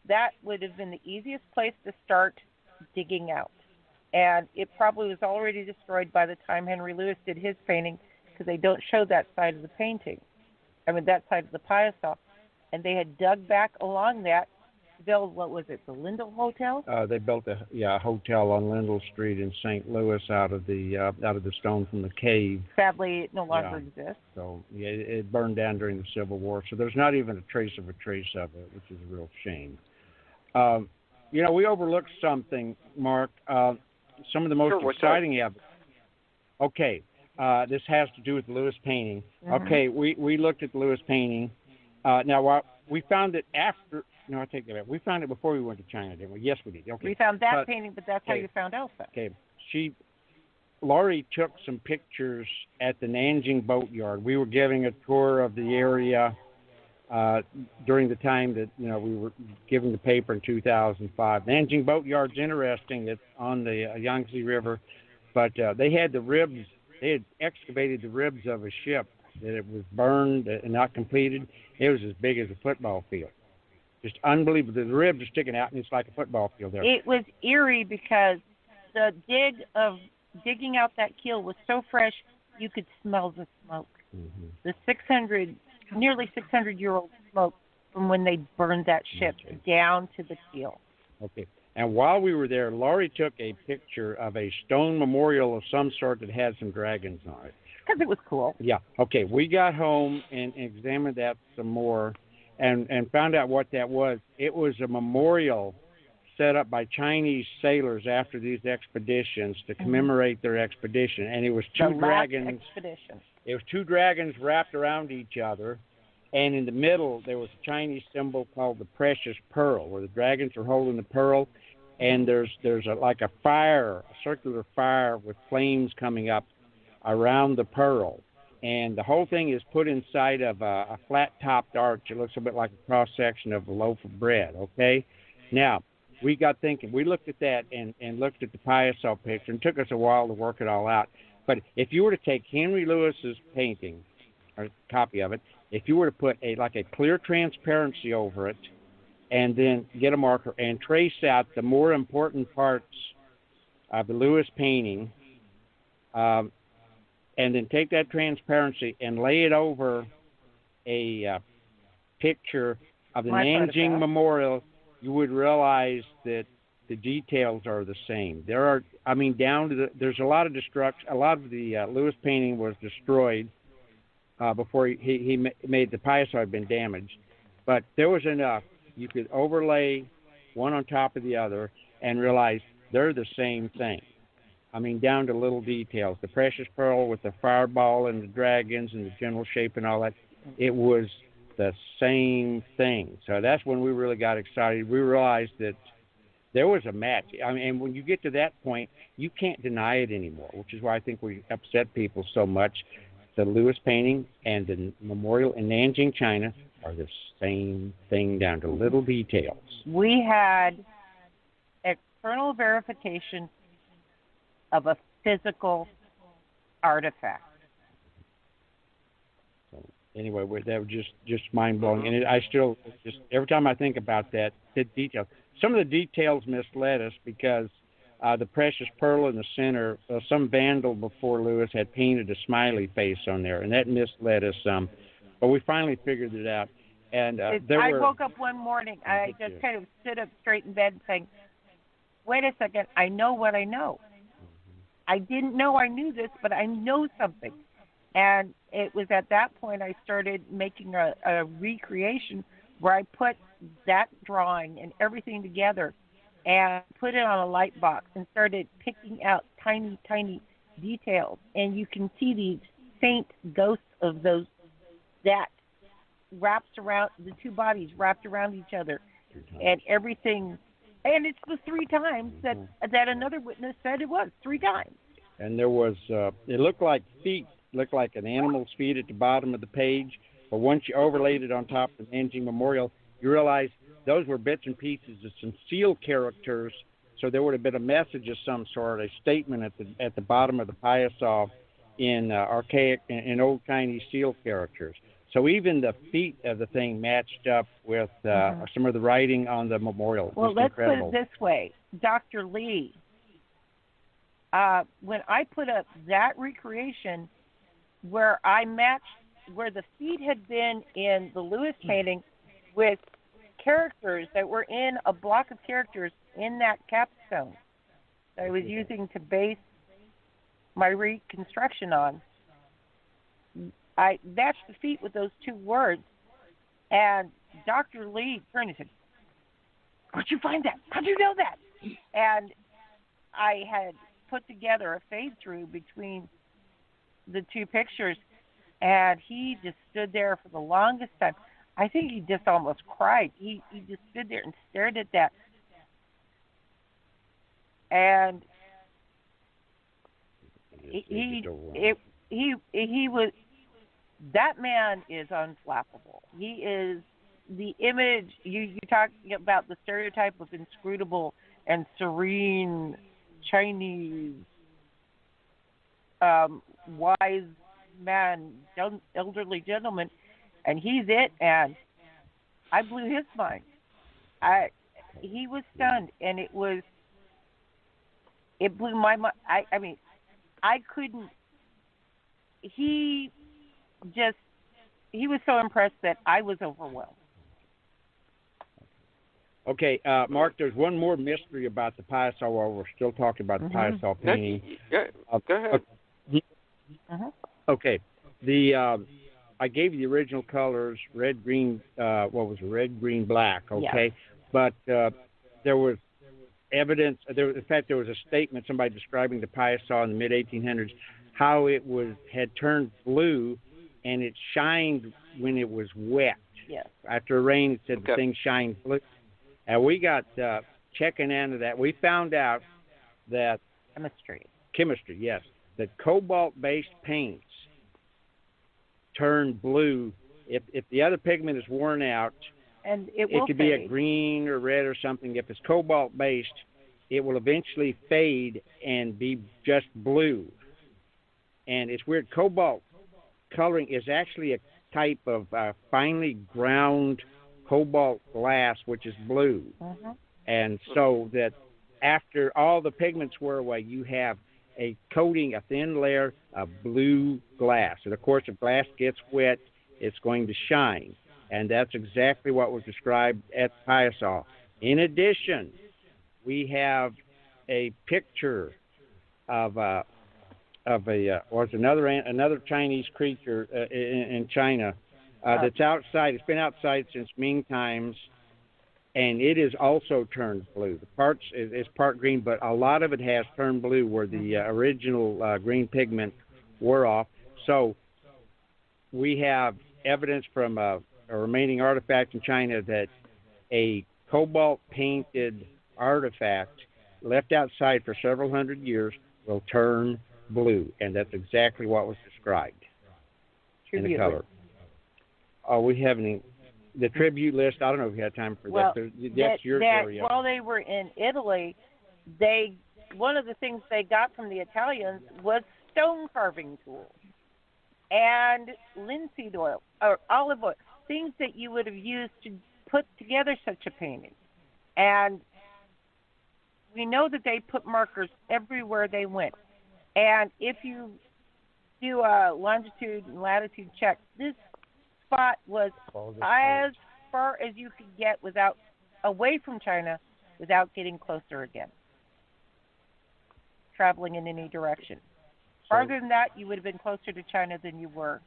that would have been the easiest place to start digging out. And it probably was already destroyed by the time Henry Lewis did his painting, because they don't show that side of the painting. That side of the Piasaw. And they had dug back along that to build, what was it, the Lindell Hotel? They built a hotel on Lindell Street in St. Louis out of the stone from the cave. Sadly, it no longer exists. So yeah, it burned down during the Civil War. So there's not even a trace of it, which is a real shame. We overlooked something, Mark. Some of the most exciting evidence. Okay, this has to do with the Lewis painting. Okay, we looked at the Lewis painting. Now, we found it after. No, I take that back. We found it before we went to China, didn't we? Yes, we did. Okay. We found that painting, but that's how you found Elsa. Okay. Laurie took some pictures at the Nanjing Boatyard. We were giving a tour of the area during the time that we were giving the paper in 2005. Nanjing Boatyard's interesting. It's on the Yangtze River, but they had the ribs. They had excavated the ribs of a ship that it was burned and not completed. It was as big as a football field. Just unbelievable. The ribs are sticking out, and it's like a football field there. It was eerie because the digging out that keel was so fresh, you could smell the smoke. The nearly 600-year-old smoke from when they burned that ship down to the keel. Okay. And while we were there, Laurie took a picture of a stone memorial of some sort that had some dragons on it. Because it was cool. Yeah. Okay. We got home and examined that some more. And found out what that was. It was a memorial set up by Chinese sailors after these expeditions to commemorate their expedition. And it was two dragons. Expedition. It was two dragons wrapped around each other. And in the middle, there was a Chinese symbol called the precious pearl, where the dragons are holding the pearl. And there's a fire, a circular fire with flames coming up around the pearl. And the whole thing is put inside of a flat-topped arch. It looks a bit like a cross-section of a loaf of bread, okay? Now, we got thinking. We looked at that and looked at the Piasaw picture, and it took us a while to work it all out. But if you were to take Henry Lewis's painting, or a copy of it, if you were to put a clear transparency over it, and then get a marker and trace out the more important parts of the Lewis painting, and then take that transparency and lay it over a picture of the Nanjing Memorial, you would realize that the details are the same. There's a lot of destruction. A lot of the Lewis painting was destroyed before he made the Piasaw had been damaged. But there was enough. You could overlay one on top of the other and realize they're the same thing. Down to little details. The precious pearl with the fireball and the dragons and the general shape and all that, it was the same thing. So that's when we really got excited. We realized that there was a match. And when you get to that point, you can't deny it anymore, which is why I think we upset people so much. The Lewis painting and the memorial in Nanjing, China, are the same thing down to little details. We had external verification of a physical artifact. So anyway, that was just mind-blowing. And I still, every time I think about that, the details. Some of the details misled us because the precious pearl in the center, some vandal before Lewis had painted a smiley face on there, and that misled us some. But we finally figured it out. And I woke up one morning. I just kind of stood up straight in bed saying, wait a second, I know what I know. I didn't know I knew this, but I know something. And it was at that point I started making a recreation where I put that drawing and everything together and put it on a light box and started picking out tiny, tiny details. And you can see these faint ghosts of those that wraps around, the two bodies wrapped around each other and everything. And it's the 3 times that another witness said it was, 3 times. And there was, it looked like feet, looked like an animal's feet at the bottom of the page. But once you overlaid it on top of the Nanjing Memorial, you realize those were bits and pieces of some seal characters. So there would have been a message of some sort, a statement at the bottom of the Piasa in archaic and old Chinese seal characters. So even the feet of the thing matched up with some of the writing on the memorial. Well, let's put it this way. Dr. Lee, when I put up that recreation where I matched where the feet had been in the Lewis painting with characters that were in a block of characters in that capstone that I was using to base my reconstruction on, I matched the feet with those 2 words, and Dr. Lee turned and said, where'd you find that? How'd you know that? And I had put together a fade-through between the 2 pictures, and he just stood there for the longest time. I think he just almost cried. He just stood there and stared at that. And he was, that man is unflappable. He is the image, you talking about the stereotype of inscrutable and serene Chinese wise man, elderly gentleman, and he's it, and I blew his mind. He was stunned, and it blew my mind. I mean, I couldn't, he was so impressed that I was overwhelmed. Okay, Mark, there's one more mystery about the Piasa while we're still talking about the Piasa painting. Go ahead. Okay, I gave you the original colors, red, green, red, green, black, okay? Yes. But there was evidence, in fact, there was a statement, somebody describing the Piasa in the mid-1800s, how it had turned blue, and it shined when it was wet. Yes. After rain, it said the thing shined blue. And we got checking into that. We found out that chemistry, yes, that cobalt-based paints turn blue if the other pigment is worn out. And it could be a green or red or something. If it's cobalt-based, it will eventually fade and be just blue. And it's weird. Cobalt coloring is actually a type of finely ground cobalt glass, which is blue. And so that after all the pigments wear away, you have a coating, a thin layer of blue glass. And of course, if glass gets wet, it's going to shine. And that's exactly what was described at Piasa. In addition, we have a picture of another Chinese creature in China that's outside. It's been outside since Ming times, and it is also turned blue. The parts is part green, but a lot of it has turned blue where the original green pigment wore off. So we have evidence from a remaining artifact in China that a cobalt-painted artifact left outside for several hundred years will turn blue, and that's exactly what was described in the color. We have the tribute list. I don't know if you had time for that. That's your area. While they were in Italy, one of the things they got from the Italians was stone carving tools and linseed oil or olive oil, things that you would have used to put together such a painting. And we know that they put markers everywhere they went. And if you do a longitude and latitude check, this spot was as far as you could get without away from China without getting closer again, traveling in any direction. Farther than that, you would have been closer to China than you were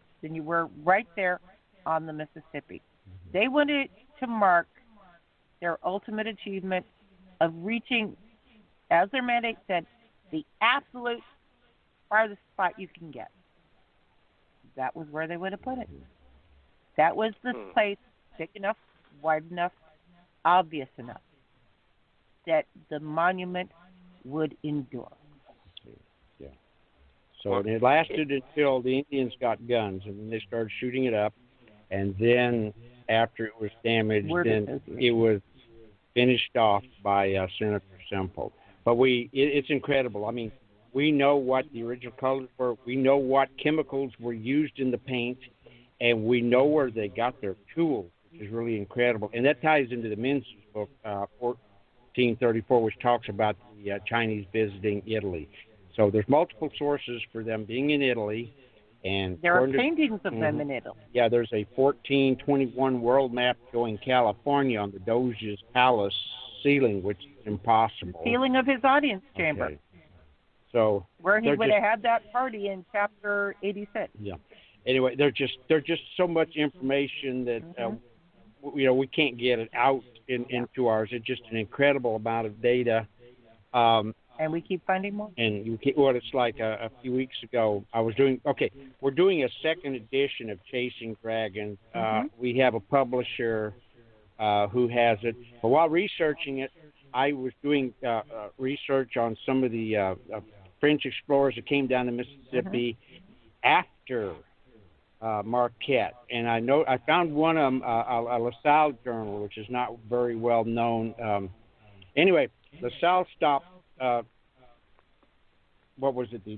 right there on the Mississippi. They wanted to mark their ultimate achievement of reaching, as their mandate said, the absolute farthest spot you can get. That was where they would have put it. That was the place big enough, wide enough, obvious enough that the monument would endure. Yeah. So it lasted until the Indians got guns, and then they started shooting it up. And then after it was damaged, then it was finished off by Senator Semple. But it's incredible. I mean, we know what the original colors were. We know what chemicals were used in the paint, and we know where they got their tools, which is really incredible. And that ties into the Min's book, 1434, which talks about the Chinese visiting Italy. So there's multiple sources for them being in Italy. And there are paintings of them in Italy. Yeah, there's a 1421 world map showing California on the Doge's palace ceiling, which is impossible. The ceiling of his audience chamber. Okay. So where he would have had that party in chapter 86. Yeah. Anyway, there's just so much information that we can't get it out into ours. It's just an incredible amount of data. And we keep finding more. And it's like a few weeks ago, we're doing a second edition of Chasing Dragons. We have a publisher who has it. But while researching it, I was doing research on some of the French explorers that came down the Mississippi after Marquette. And I found one of them, a LaSalle journal, which is not very well known. Anyway, LaSalle stopped, the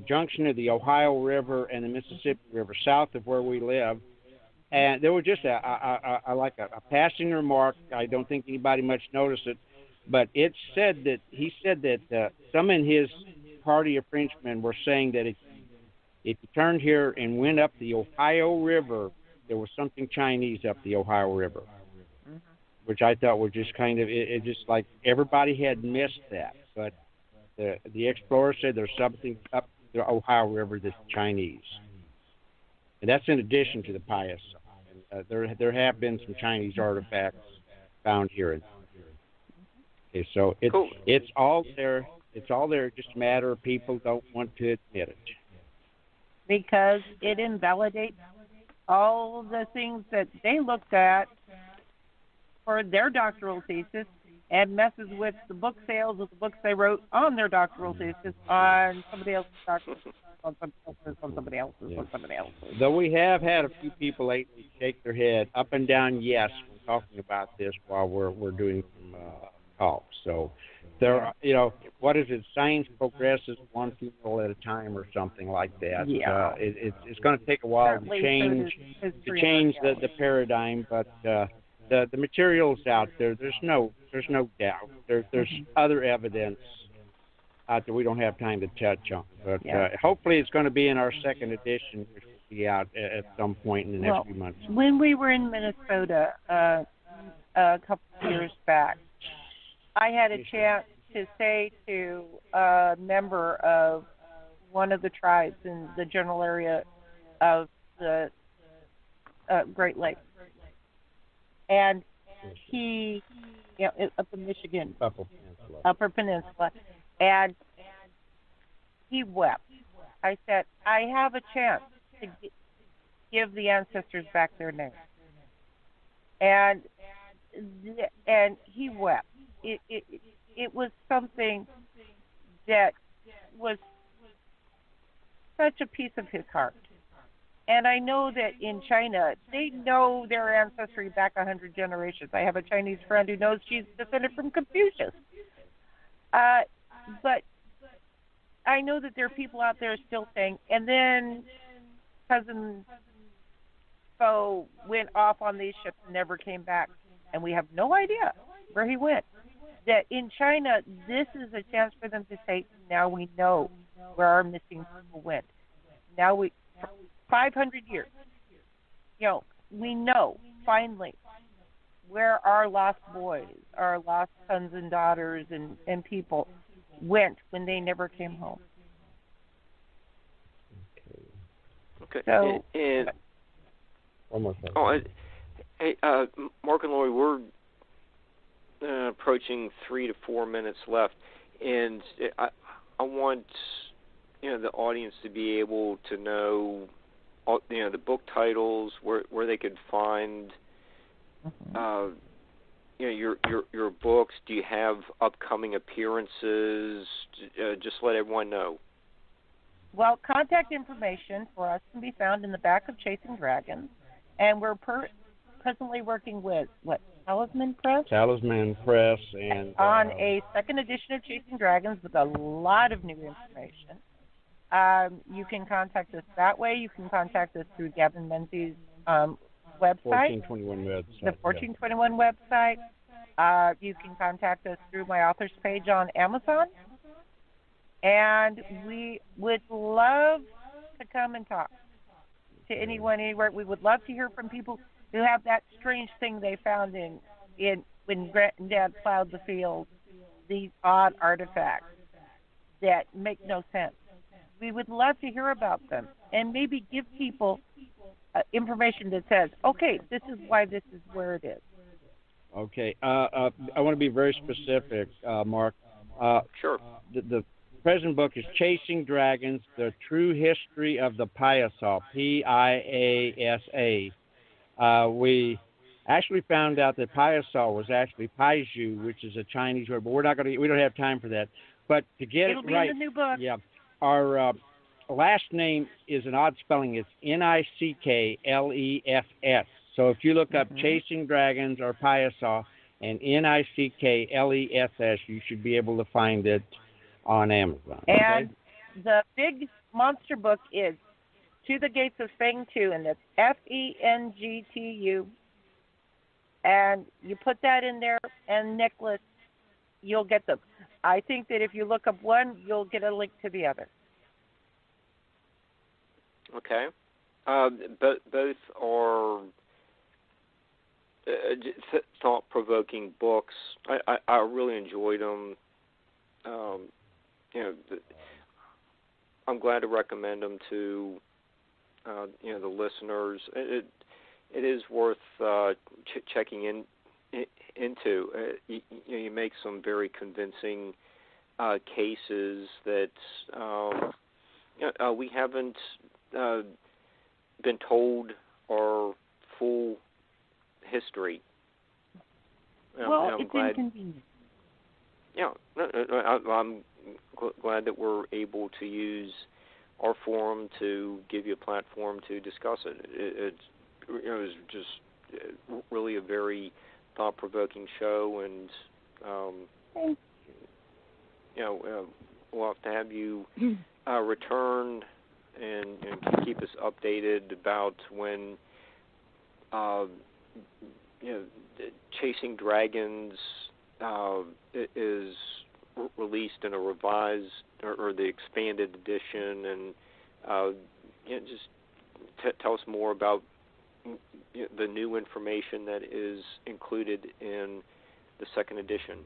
junction of the Ohio River and the Mississippi River, south of where we live. And there was just a passing remark. I don't think anybody much noticed it, but he said that some in his party of Frenchmen were saying that if you turned here and went up the Ohio River, there was something Chinese up the Ohio River, which I thought was just kind of it just like everybody had missed that. But the explorer said there's something up the Ohio River that's Chinese, and that's in addition to the Pius. There have been some Chinese artifacts found here. Okay, so it's all there. It's all there. Just a matter of people don't want to admit it. Because it invalidates all the things that they looked at for their doctoral thesis and messes with the book sales of the books they wrote on their doctoral thesis on somebody else's doctoral thesis, on somebody else's. Though we have had a few people lately shake their head up and down yes when talking about this while we're doing some talks. So there, what is it? Science progresses one funeral at a time, or something like that. Yeah. It's going to take a while to change the paradigm, but the material's out there. There's no doubt. There's other evidence out there we don't have time to touch on, but hopefully it's going to be in our second edition, which will be out at some point in the next few months. When we were in Minnesota a couple of years back, I had a chance to say to a member of one of the tribes in the general area of the Great Lakes, and he, up in Michigan, Upper Peninsula, and he wept. I said, I have a chance to give the ancestors back their name, and he wept. It was something that was such a piece of his heart. And I know that in China, they know their ancestry back 100 generations. I have a Chinese friend who knows she's descended from Confucius. But I know that there are people out there still saying, and then Cousin Bo went off on these ships and never came back. And we have no idea where he went. that in China, this is a chance for them to say, now we know where our missing people went. Now for 500 years, we know finally where our lost boys, our lost sons and daughters and people went when they never came home. Okay. So, and one more thing. Hey, Mark and Laurie, we're approaching 3 to 4 minutes left, and I want the audience to be able to know the book titles, where they could find your books. Do you have upcoming appearances? Just let everyone know. Well, contact information for us can be found in the back of Chasing Dragons, and we're presently working with Talisman Press? Talisman Press, and on a second edition of Chasing Dragons with a lot of new information. You can contact us that way. You can contact us through Gavin Menzies' website, 1421 website. The 1421 website. You can contact us through my author's page on Amazon. And we would love to come and talk to anyone anywhere. We would love to hear from people who have that strange thing they found in when Granddad plowed the field, these odd artifacts that make no sense. We would love to hear about them and maybe give people information that says, okay, this is why this is where it is. Okay. I want to be very specific, Mark. Sure. The present book is Chasing Dragons, The True History of the Piasa, Piasa. We actually found out that Piasa was actually Paiju, which is a Chinese word, but we don't have time for that. But to get It'll it be right, in the new book. Yeah, our last name is an odd spelling. It's Nickless. So if you look up Chasing Dragons or Piasa and Nickless, you should be able to find it on Amazon. Okay? And the big monster book is To the Gates of Fengtu, and that's Fengtu. And you put that in there, and Nicholas, you'll get them. I think that if you look up one, you'll get a link to the other. Okay. Both are thought-provoking books. I really enjoyed them. I'm glad to recommend them to the listeners. It is worth checking into. You make some very convincing cases that we haven't been told our full history. Well, I'm it's glad. inconvenient. Yeah, I'm glad that we're able to use our forum to give you a platform to discuss it. It was just really a very thought-provoking show, and we'll have to have you return and keep us updated about when Chasing Dragons is released in a revised or the expanded edition, and just tell us more about the new information that is included in the second edition.